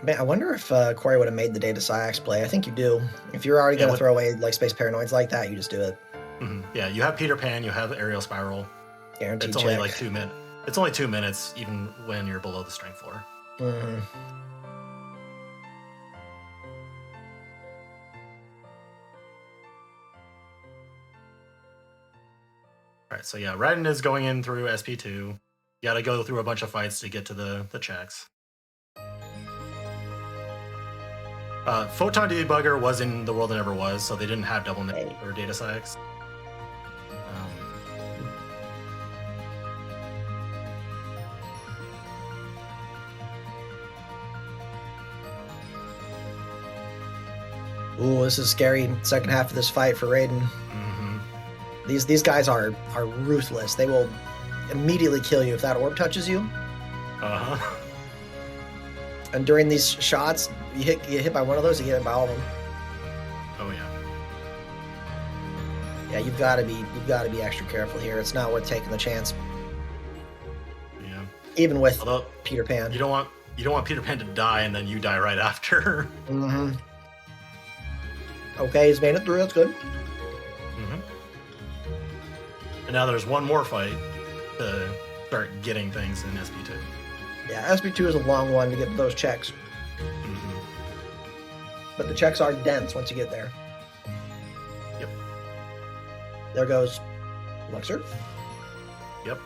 Man, I wonder if Corey would have made the data Syax play. I think you do. If you're already going to throw away, like, Space Paranoids like that, you just do it. Yeah, you have Peter Pan, you have Aerial Spiral. Guaranteed It's check. only like 2 minutes. It's only 2 minutes, even when you're below the strength floor. All right, so yeah, Raiden is going in through SP2. You got to go through a bunch of fights to get to the checks. Photon Debugger was in the World That Never Was, so they didn't have double net or data Syax. Ooh, this is scary. Second half of this fight for Raiden. These guys are ruthless. They will immediately kill you if that orb touches you. And during these shots, you get hit by one of those, you get hit by all of them. Oh yeah. Yeah, you've got to be extra careful here. It's not worth taking the chance. Yeah. Even with Although, Peter Pan. You don't want Peter Pan to die and then you die right after. Okay, he's made it through. That's good. And now there's one more fight to start getting things in SP2. Yeah, SP2 is a long one to get to those checks. But the checks are dense once you get there. Yep. There goes Luxor. Yep.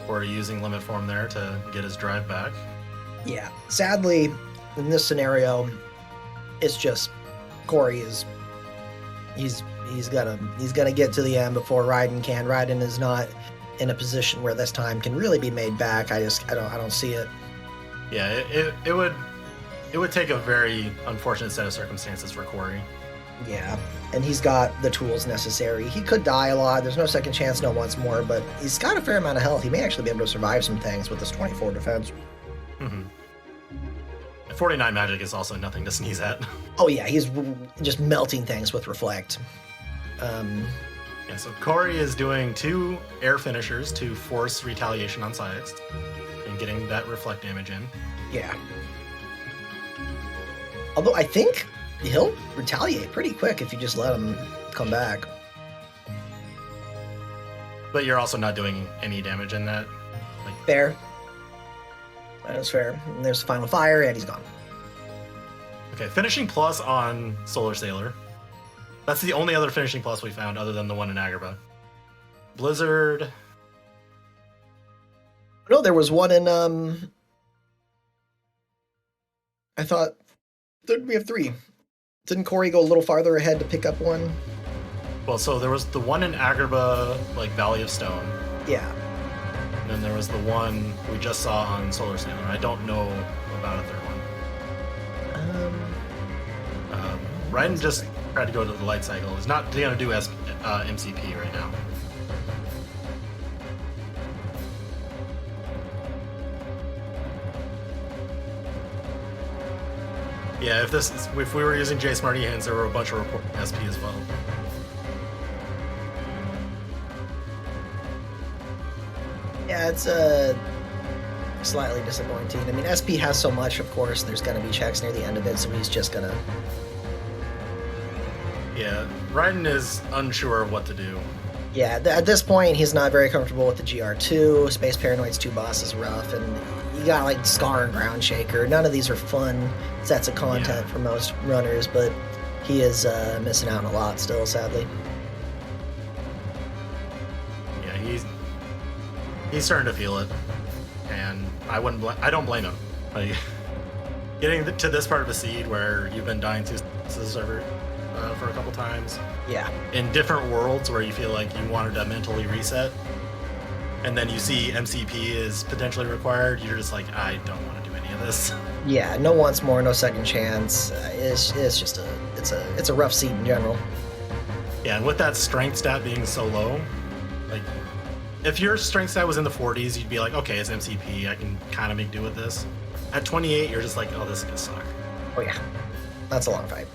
Or using limit form there to get his drive back. Yeah. Sadly, in this scenario, it's just Corey is he's gonna get to the end before Raiden can. Raiden is not in a position where this time can really be made back. I don't see it. Yeah, it would take a very unfortunate set of circumstances for Corey. Yeah, and he's got the tools necessary. He could die a lot. There's no second chance, no once more, but he's got a fair amount of health. He may actually be able to survive some things with this 24 defense. 49 magic is also nothing to sneeze at. Oh yeah, he's just melting things with Reflect. Yeah, so Corey is doing 2 air finishers to force retaliation on Syax and getting that Reflect damage in. Yeah. Although I think he'll retaliate pretty quick if you just let him come back. But you're also not doing any damage in that. Like, Fair. That is fair. And there's the final fire, and he's gone. okay, finishing plus on Solar Sailor. That's the only other finishing plus we found other than the one in Agrabah. Blizzard. No, there was one in I thought we have 3. Didn't Corey go a little farther ahead to pick up one? Well, so there was the one in Agrabah, like Valley of Stone. Yeah. And then there was the one we just saw on Solar Sailor. I don't know about a third one. Raiden just tried to go to the light cycle. He's not going to do MCP right now. Yeah, if we were using J Smarty hands, there were a bunch of reporting SP as well. Yeah, it's slightly disappointing. I mean, SP has so much, of course. There's going to be checks near the end of it, so he's just going to... Yeah, Raiden is unsure of what to do. Yeah, at this point, he's not very comfortable with the GR2. Space Paranoid's 2 boss is rough, and you got, like, Scar and Ground Shaker. None of these are fun sets of content for most runners, but he is missing out on a lot still, sadly. Yeah, he's starting to feel it, and I don't blame him. Like, getting to this part of the seed where you've been dying to the server for a couple times. Yeah. In different worlds where you feel like you wanted to mentally reset, and then you see MCP is potentially required, you're just like, I don't want to do any of this. Yeah, no once more, no second chance. It's just a rough seed in general. Yeah, and with that strength stat being so low, like, if your strength stat was in the 40s, you'd be like, okay, it's MCP, I can kind of make do with this. At 28, you're just like, oh, this is gonna suck. Oh yeah, that's a long fight.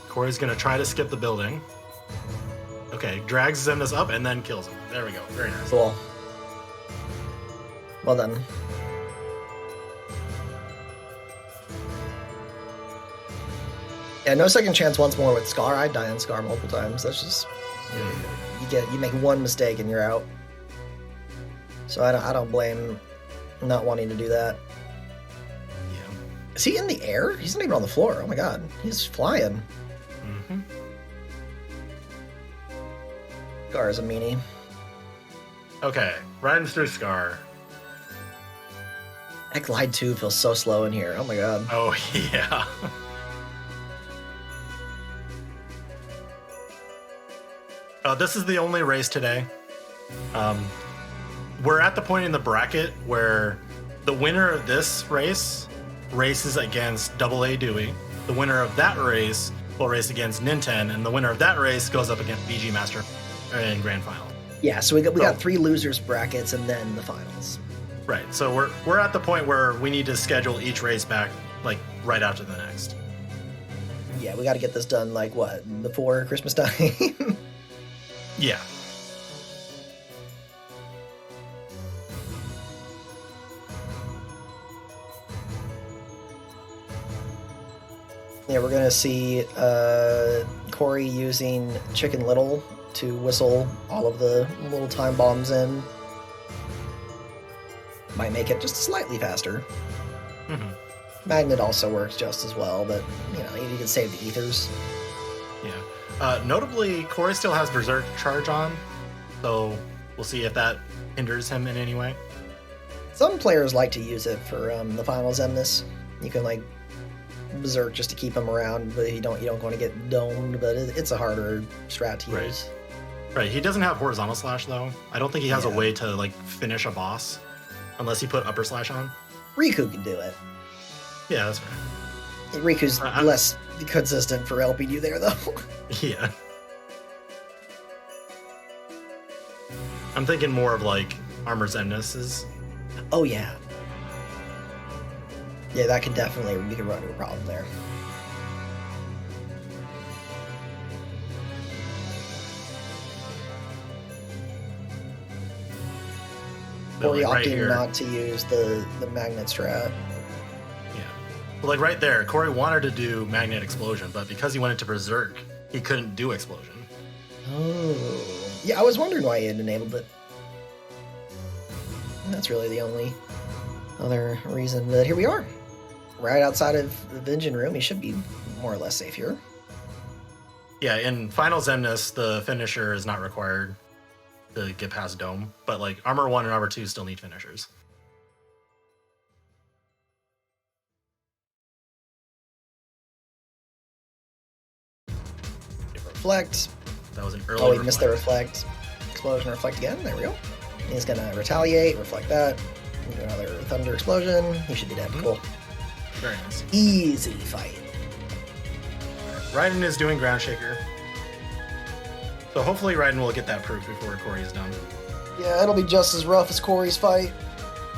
Corey's gonna try to skip the building. Okay, drags Xemnas up and then kills him. There we go. Very nice. Cool. Well done. Yeah, no second chance once more with Scar. I die on Scar multiple times. That's just you make one mistake and you're out. So I don't blame not wanting to do that. Yeah. Is he in the air? He's not even on the floor. Oh my god, he's flying. Mm-hmm. Scar is a meanie. Okay, riding through Scar. That glide 2 feels so slow in here. Oh my god. Oh yeah. This is the only race today. We're at the point in the bracket where the winner of this race races against AA Dewey. The winner of that race will race against Ninten, and the winner of that race goes up against BG Master in Grand Final. Yeah, so we got 3 losers brackets and then the finals. Right. So we're at the point where we need to schedule each race back like right after the next. Yeah, we got to get this done like what, before Christmas time? Yeah. Yeah, we're gonna see Corey using Chicken Little to whistle all of the little time bombs in. Might make it just slightly faster. Mm-hmm. Magnet also works just as well, but you know, you can save the ethers. Yeah. Notably, Corey still has Berserk Charge on, so we'll see if that hinders him in any way. Some players like to use it for the final Xemnas. You can like Berserk just to keep him around, but you don't want to get domed. But it's a harder strat to use. Right. He doesn't have horizontal slash though. I don't think he has a way to like finish a boss unless he put upper slash on. Riku can do it. Yeah, that's fair. Riku's less consistent for helping you there though. Yeah. I'm thinking more of like Armor Xemnas. Oh yeah. Yeah, that could definitely, we could run into a problem there. Corey like right opting here. not to use the magnet strat. Yeah. But like right there, Corey wanted to do Magnet Explosion, but because he went into Berserk, he couldn't do Explosion. Oh. Yeah, I was wondering why he had enabled it. And that's really the only other reason. But here we are. Right outside of the engine room. He should be more or less safe here. Yeah, in Final Xemnas, the finisher is not required to get past Dome, but like Armor 1 and Armor 2 still need finishers. Reflect. That was an early Oh, he missed the reflect. Explosion, reflect again. There we go. He's gonna retaliate, reflect that. Do another thunder explosion. He should be dead. Cool. Very nice. Easy fight. Raiden is doing Ground Shaker. So hopefully Raiden will get that proof before Corey is done. Yeah, it'll be just as rough as Corey's fight.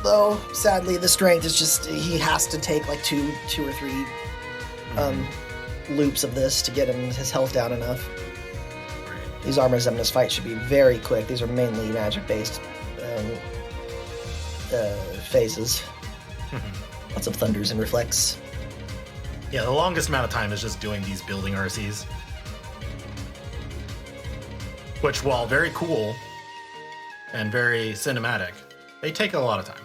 Though, sadly, the strength is just, he has to take like two or three loops of this to get his health down enough. Right. These Armor Xemnas fights should be very quick. These are mainly magic-based phases. Lots of thunders and reflects. Yeah, the longest amount of time is just doing these building RCs. Which, while very cool and very cinematic, they take a lot of time.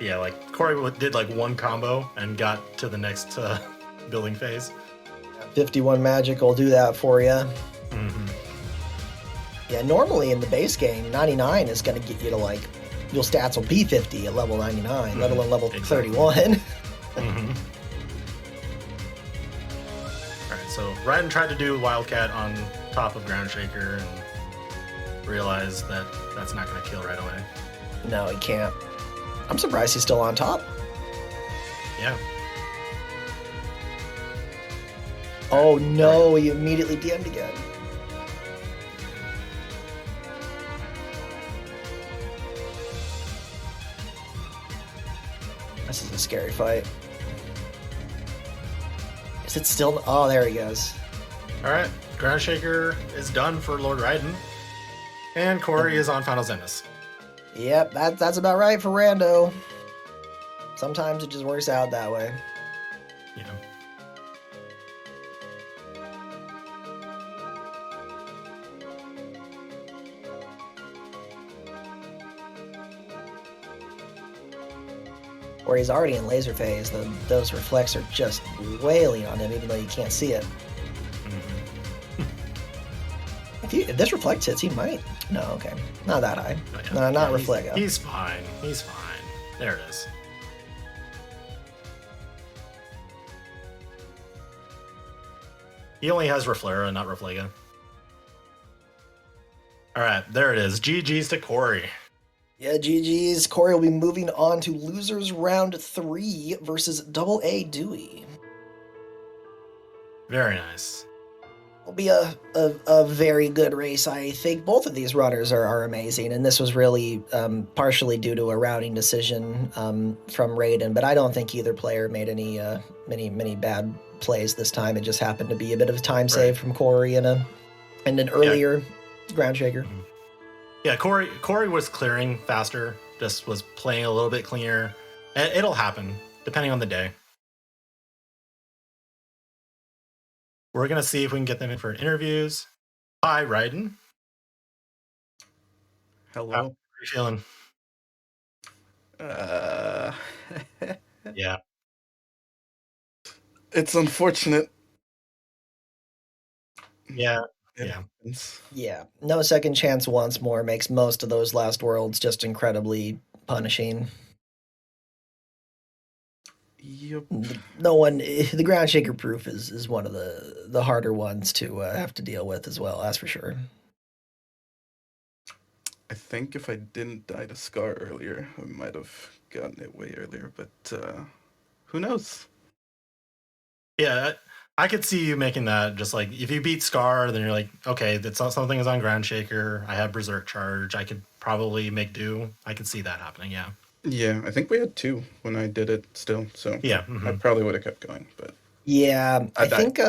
Yeah, like Corey did like one combo and got to the next building phase. 51 magic will do that for you. Mm-hmm. Yeah, normally in the base game, 99 is going to get you to like, your stats will be 50 at level 99, let alone level 31. Mm-hmm. Alright, so Raiden tried to do Wildcat on top of Ground Shaker and realized that that's not going to kill right away. No, he can't. I'm surprised he's still on top. Yeah. Oh no, he immediately DM'd again. This is a scary fight. Is it still? Oh, there he goes. Alright, Ground Shaker is done for Lord Raiden. And Corey is on Final Xemnas. Yep, that's about right for Rando. Sometimes it just works out that way. Yeah. Or he's already in laser phase. Those reflects are just wailing on him, even though you can't see it. Mm-hmm. If this reflect hits, he might. No, okay, not that high. Oh, yeah. No, not Yeah, reflect. He's fine. He's fine. There it is. He only has Reflera, not Reflega. All right, there it is. GG's to Corey. Yeah, GG's. Corey will be moving on to losers round 3 versus Double A Dewey. Very nice. Will be a very good race. I think both of these runners are amazing, and this was really partially due to a routing decision from Raiden. But I don't think either player made any many bad plays this time. It just happened to be a bit of a time save from Corey and an earlier ground shaker. Yeah, Corey was clearing faster. Just was playing a little bit cleaner. It'll happen depending on the day. We're gonna see if we can get them in for interviews. Hi, Raiden. Hello. How are you feeling? Yeah. It's unfortunate. Yeah. It Yeah. happens. Yeah, no second chance once more makes most of those last worlds just incredibly punishing. Yep. No one, the ground shaker proof is one of the harder ones to have to deal with as well. That's for sure. I think if I didn't die to Scar earlier, I might have gotten it way earlier, but who knows? Yeah, I could see you making that. Just like if you beat Scar, then you're like, okay, that's not something is on Ground Shaker. I have Berserk Charge. I could probably make do. I could see that happening. Yeah. Yeah, I think we had 2 when I did it still, so Yeah. I probably would have kept going, but Yeah, I I died. think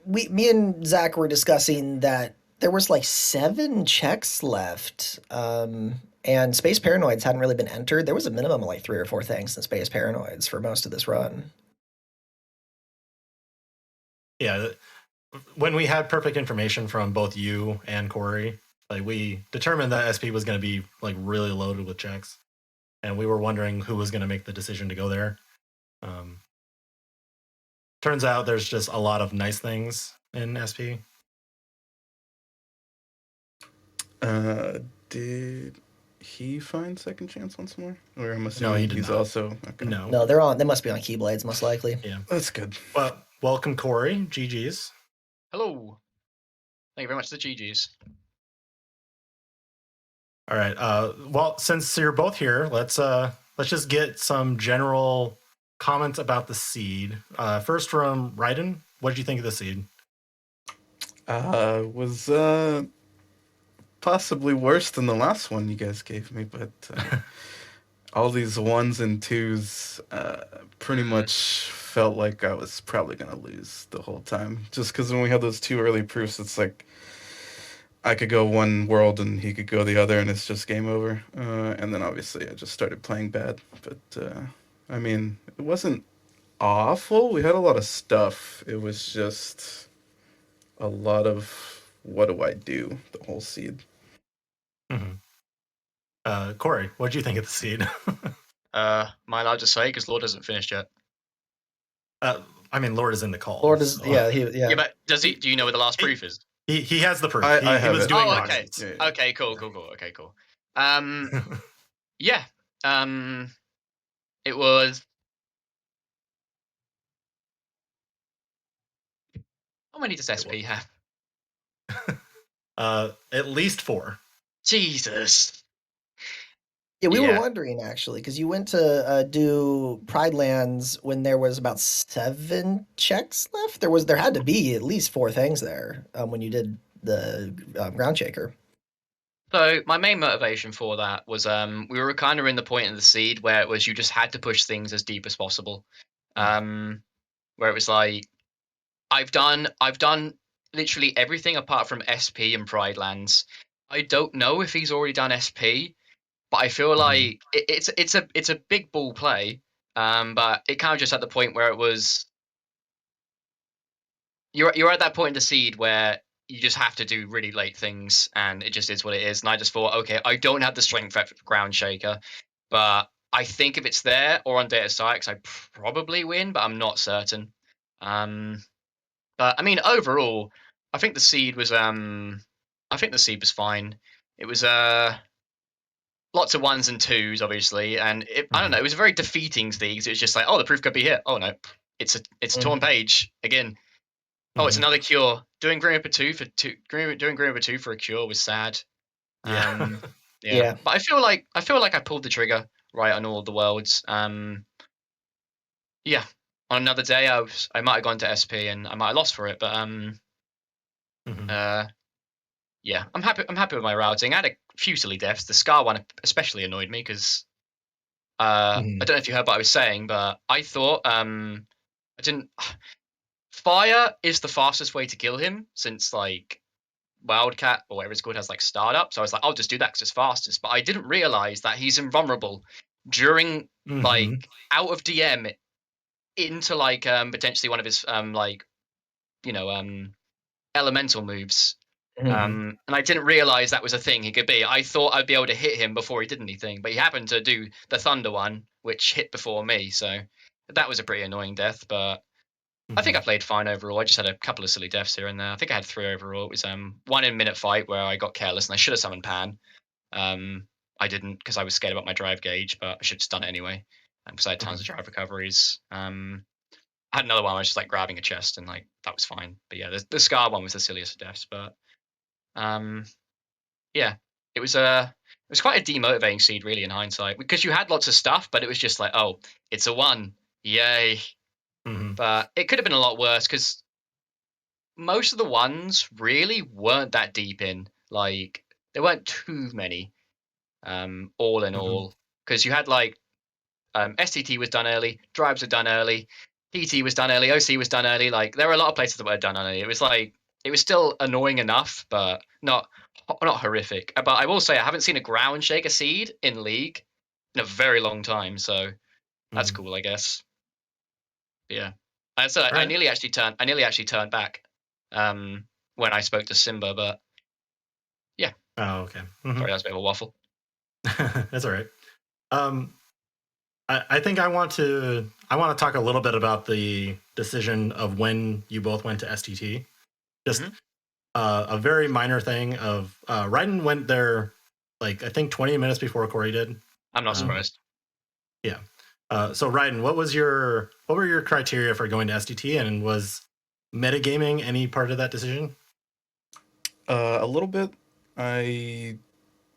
me and Zach were discussing that there was like 7 checks left, and Space Paranoids hadn't really been entered. There was a minimum of like 3 or 4 things in Space Paranoids for most of this run. Yeah, when we had perfect information from both you and Corey, like we determined that SP was going to be like really loaded with checks, and we were wondering who was going to make the decision to go there. Um, Turns out there's just a lot of nice things in SP. Did he find second chance once more? Or I'm No, he assuming did he's not. also okay. No. No, they're on. They must be on Keyblades, most likely. Yeah. That's good. Well, welcome, Corey. GG's. Hello. Thank you very much to the GGs. All right. Well, since you're both here, let's just get some general comments about the seed. First from Raiden, what did you think of the seed? Was possibly worse than the last one you guys gave me, but all these 1s and 2s pretty much felt like I was probably gonna lose the whole time. Just because when we had those 2 early proofs, it's like I could go one world and he could go the other, and it's just game over. And then obviously I just started playing bad. But I mean, it wasn't awful. We had a lot of stuff. It was just a lot of what do I do? The whole seed. Mm-hmm. Corey, what did you think of the seed? Am I allowed to say because Lord hasn't finished yet? I mean, Lord is in the call. Lord is, so. yeah, Yeah, but does he? Do you know where the last proof is? He has the proof. I He have was it. doing Oh, rock okay. hits. Yeah. Okay, cool. Okay, cool. Yeah. It was. How many does SP have? At least 4. Jesus. Yeah, we were Yeah. wondering actually, because you went to do Pride Lands when there was about 7 checks left. There had to be at least 4 things there when you did the Ground Shaker. So my main motivation for that was we were kind of in the point in the seed where it was you just had to push things as deep as possible. Where it was like I've done literally everything apart from SP and Pride Lands. I don't know if he's already done SP, but I feel like it's a big ball play. But it kind of just at the point where it was you're at that point in the seed where you just have to do really late things, and it just is what it is. And I just thought, okay, I don't have the strength for Ground Shaker, but I think if it's there or on Data Sykes, I probably win, but I'm not certain. But I mean, overall, I think the seed was fine. It was lots of 1s and 2s, obviously, and I don't know. It was a very defeating seed. It was just like, oh, the proof could be here. Oh no, it's a torn page again. Oh, it's another cure. Doing Grim Reaper 2 for doing Grim Reaper 2 for a cure was sad. Yeah. Yeah. But I feel like I pulled the trigger right on all of the worlds. Yeah. On another day, I might have gone to SP and I might have lost for it, but yeah, I'm happy with my routing. I had a few silly deaths. The Scar one especially annoyed me because I don't know if you heard what I was saying, but I thought I didn't. Fire is the fastest way to kill him since like Wildcat or whatever it's called has like startup. So I was like, I'll just do that because it's fastest. But I didn't realize that he's invulnerable during like out of DM into like potentially one of his like elemental moves. And I didn't realize that was a thing he could be. I thought I'd be able to hit him before he did anything, but he happened to do the thunder one, which hit before me. So that was a pretty annoying death, but I think I played fine overall. I just had a couple of silly deaths here and there. I think I had 3 overall. It was one in minute fight where I got careless and I should have summoned Pan. I didn't because I was scared about my drive gauge, but I should have just done it anyway because I had tons of drive recoveries. I had another one where I was just like grabbing a chest and like that was fine. But yeah, the Scar one was the silliest of deaths. But yeah, it was quite a demotivating seed really in hindsight because you had lots of stuff, but it was just like, oh, it's a 1, yay. But it could have been a lot worse because most of the 1s really weren't that deep in. Like there weren't too many, all in all, because you had like STT was done early, drives were done early, PT was done early, OC was done early. Like there were a lot of places that were done early. It was like it was still annoying enough, but not horrific. But I will say I haven't seen a ground shaker seed in League in a very long time, so that's Mhm. cool, I guess. But yeah, so I Right. nearly actually turned back when I spoke to Simba, but yeah, Oh, okay. Mhm. sorry, that was a bit of a waffle. That's all right. Um, I think I want to talk a little bit about the decision of when you both went to STT. Just hmm a very minor thing of Raiden went there like I think 20 minutes before Corey did. I'm not Um, surprised. yeah. So Raiden, what were your criteria for going to STT, and was metagaming any part of that decision? A little bit.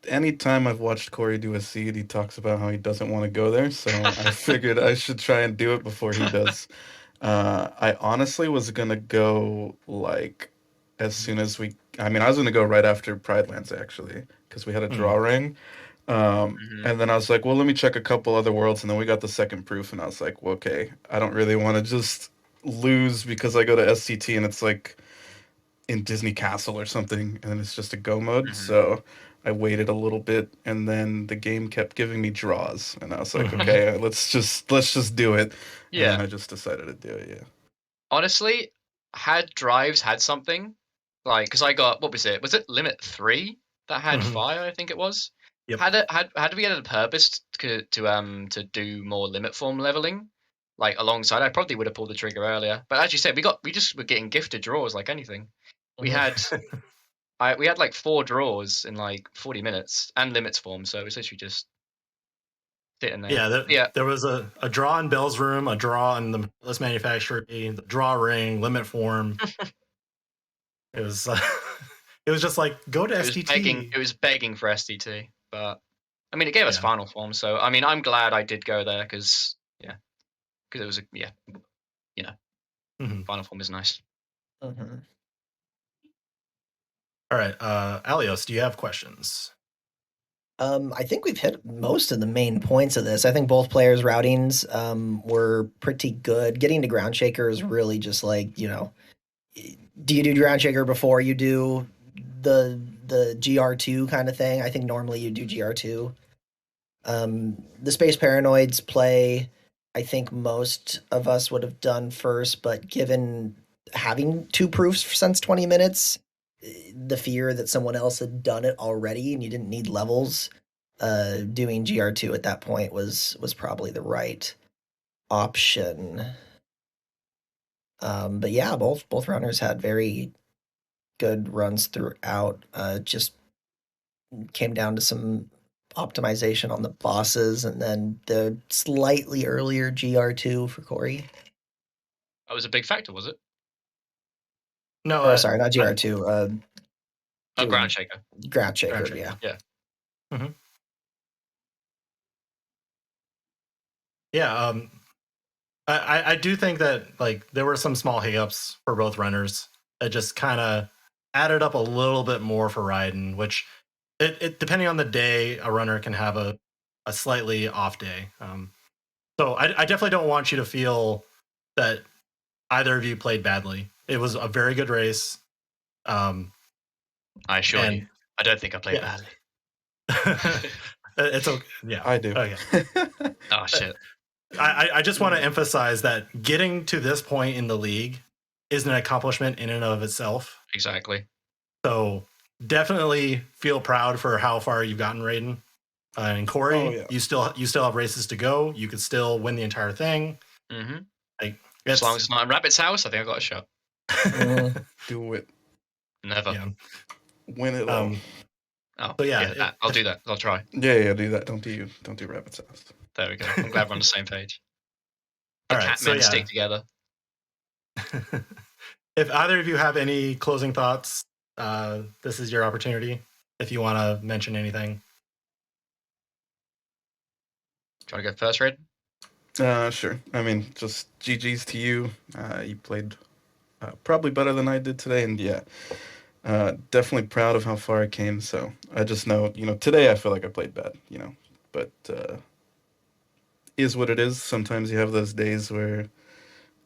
Anytime I've watched Corey do a seed, he talks about how he doesn't want to go there, so I figured I should try and do it before he does. I honestly was gonna go like as soon as we. I mean, I was gonna go right after Pride Lands actually, because we had a draw Mm. ring. hmm And then I was like, well, let me check a couple other worlds, and then we got the second proof, and I was like, well, okay, I don't really want to just lose because I go to SCT and it's like in Disney Castle or something, and it's just a go mode. hmm So I waited a little bit, and then the game kept giving me draws, and I was like, Mhm. okay, let's just do it, and then Yeah, I just decided to do it. Yeah. honestly, had drives had something like because I got what was it? Was it limit 3 that had Mhm. fire? I think it was. Yep. Had we had a purpose to do more limit form leveling, like alongside, I probably would have pulled the trigger earlier. But as you said, we just were getting gifted draws like anything. We Mhm. had we had like 4 draws in like 40 minutes and limits form, so it was literally just sitting there. Yeah, Yeah, there was a draw in Bell's room, a draw in the list manufacturing, the draw ring, limit form. It was it was just like go to STT. it was begging for SDT, but I mean, it gave us Yeah. final form, so I mean, I'm glad I did go there because yeah, because it was you know, Mhm. final form is nice. Mhm. All right, Alios, do you have questions? I think we've hit most of the main points of this. I think both players' routings were pretty good. Getting to ground shaker is really just like, do you do ground shaker before you do the GR2 kind of thing? I think normally you do GR2. The space paranoids play, I think most of us would have done first, but given having two proofs since 20 minutes, the fear that someone else had done it already and you didn't need levels, doing GR2 at that point was probably the right option. But yeah, both runners had very good runs throughout. Just came down to some optimization on the bosses, and then the slightly earlier GR2 for Corey. That was a big factor, was it? No, Or sorry, not GR2. Oh, ground Doing shaker. ground ground shaker. shaker. Yeah. Yeah, Mhm. Yeah, I do think that like there were some small hiccups for both runners that just kind of added up a little bit more for Raiden, which it depending on the day, a runner can have a slightly off day. So I definitely don't want you to feel that either of you played badly. It was a very good race, um, I assure you, and I don't think I played yeah, badly. it's okay. Yeah, I do. okay. Oh shit! I just want to emphasize that getting to this point in the league is an accomplishment in and of itself. Exactly. So definitely feel proud for how far you've gotten, Raiden. And Oh Corey, yeah. you still have races to go. You could still win the entire thing. hmm Like As long it's as it's not in Rabbit's house, I think I got a shot. Mhm. Do it. Never. yeah. Win it all. Um. Oh So yeah, yeah, I'll do that. I'll try. Yeah, do that. Don't do Rabbit's House. There we go. I'm glad we're on the same page. The all right. cat So men yeah, stick together. if either of you have any closing thoughts, this is your opportunity. If you want to mention anything. Do you want to go first, Red? Sure. I mean, just GG's to you. You played probably better than I did today, and yeah, definitely proud of how far I came. So I just know, today I feel like I played bad, but is what it is. Sometimes you have those days where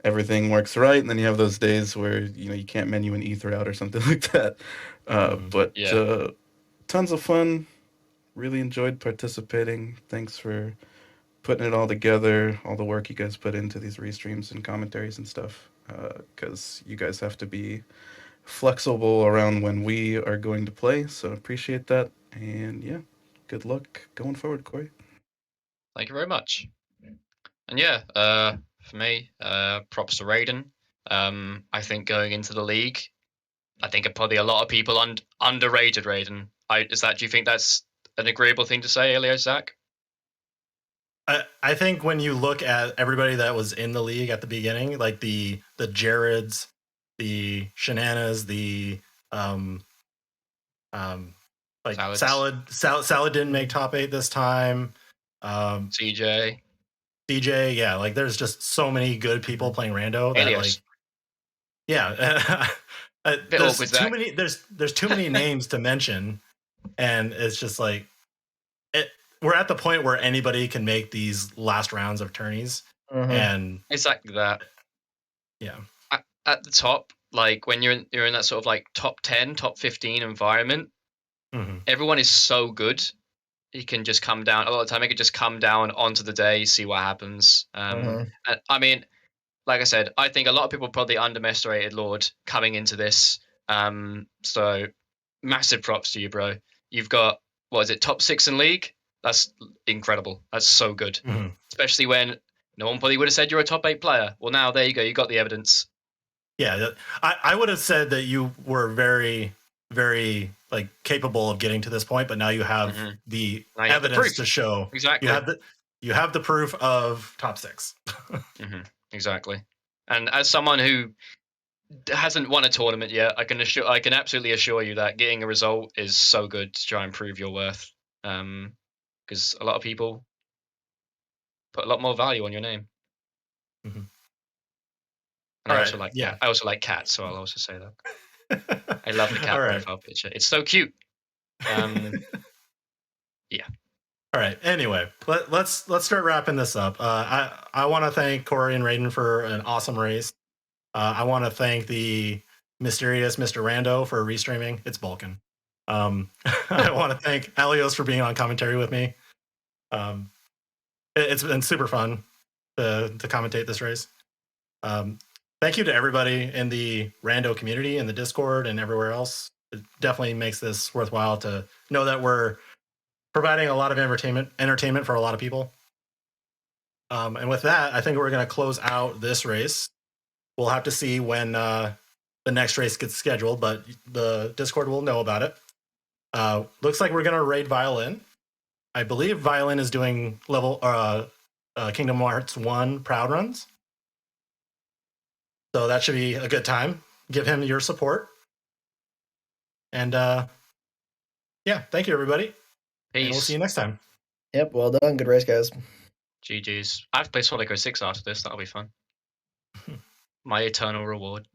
everything works right, and then you have those days where you can't menu an ether out or something like that. But Yeah. tons of fun. Really enjoyed participating. Thanks for putting it all together, all the work you guys put into these restreams and commentaries and stuff. Because you guys have to be flexible around when we are going to play, so appreciate that. And yeah, good luck going forward, Corey. Thank you very much. And yeah, for me, props to Raiden. I think going into the league, I think probably a lot of people underrated Raiden. Do you think that's an agreeable thing to say, Elio, Zach? I think when you look at everybody that was in the league at the beginning, like the Jareds, the Shananas, the like Salad didn't make top 8 this time. CJ, yeah, like there's just so many good people playing Rando that Elios. like, yeah, there's too many names to mention, and it's just like we're at the point where anybody can make these last rounds of tourneys, and exactly that. Yeah, at the top, like when you're in that sort of like top 10, top 15 environment, everyone is so good. He can just come down a lot of the time. He could just come down onto the day, see what happens. I mean, like I said, I think a lot of people probably underestimated Lord coming into this. So massive props to you, bro. You've got, what is it, top 6 in league? That's incredible. That's so good. Especially when no one probably would have said you're a top 8 player. Well, now there you go. You got the evidence. Yeah, I would have said that you were very, very like capable of getting to this point, but now you have the evidence to show. Exactly. You have the proof of top 6. Exactly. And as someone who hasn't won a tournament yet, I can absolutely assure you that getting a result is so good to try and prove your worth. Because a lot of people put a lot more value on your name. And I also like cats, so I'll also say that. I love the cat profile picture. It's so cute. Yeah. All right. Anyway, let's start wrapping this up. I want to thank Corey and Raiden for an awesome race. I want to thank the mysterious Mr. Rando for restreaming. It's Vulcan. I want to thank Alios for being on commentary with me. It's been super fun to commentate this race. Thank you to everybody in the Rando community, in the Discord, and everywhere else. It definitely makes this worthwhile to know that we're providing a lot of entertainment for a lot of people. And with that, I think we're going to close out this race. We'll have to see when the next race gets scheduled, but the Discord will know about it. Looks like we're going to raid Violin. I believe Violin is doing Kingdom Hearts 1 Proud runs. So that should be a good time. Give him your support. And yeah, thank you, everybody. Peace. And we'll see you next time. Yep, well done. Good race, guys. GG's. I have to play Sonic 06 after this. That'll be fun. My eternal reward.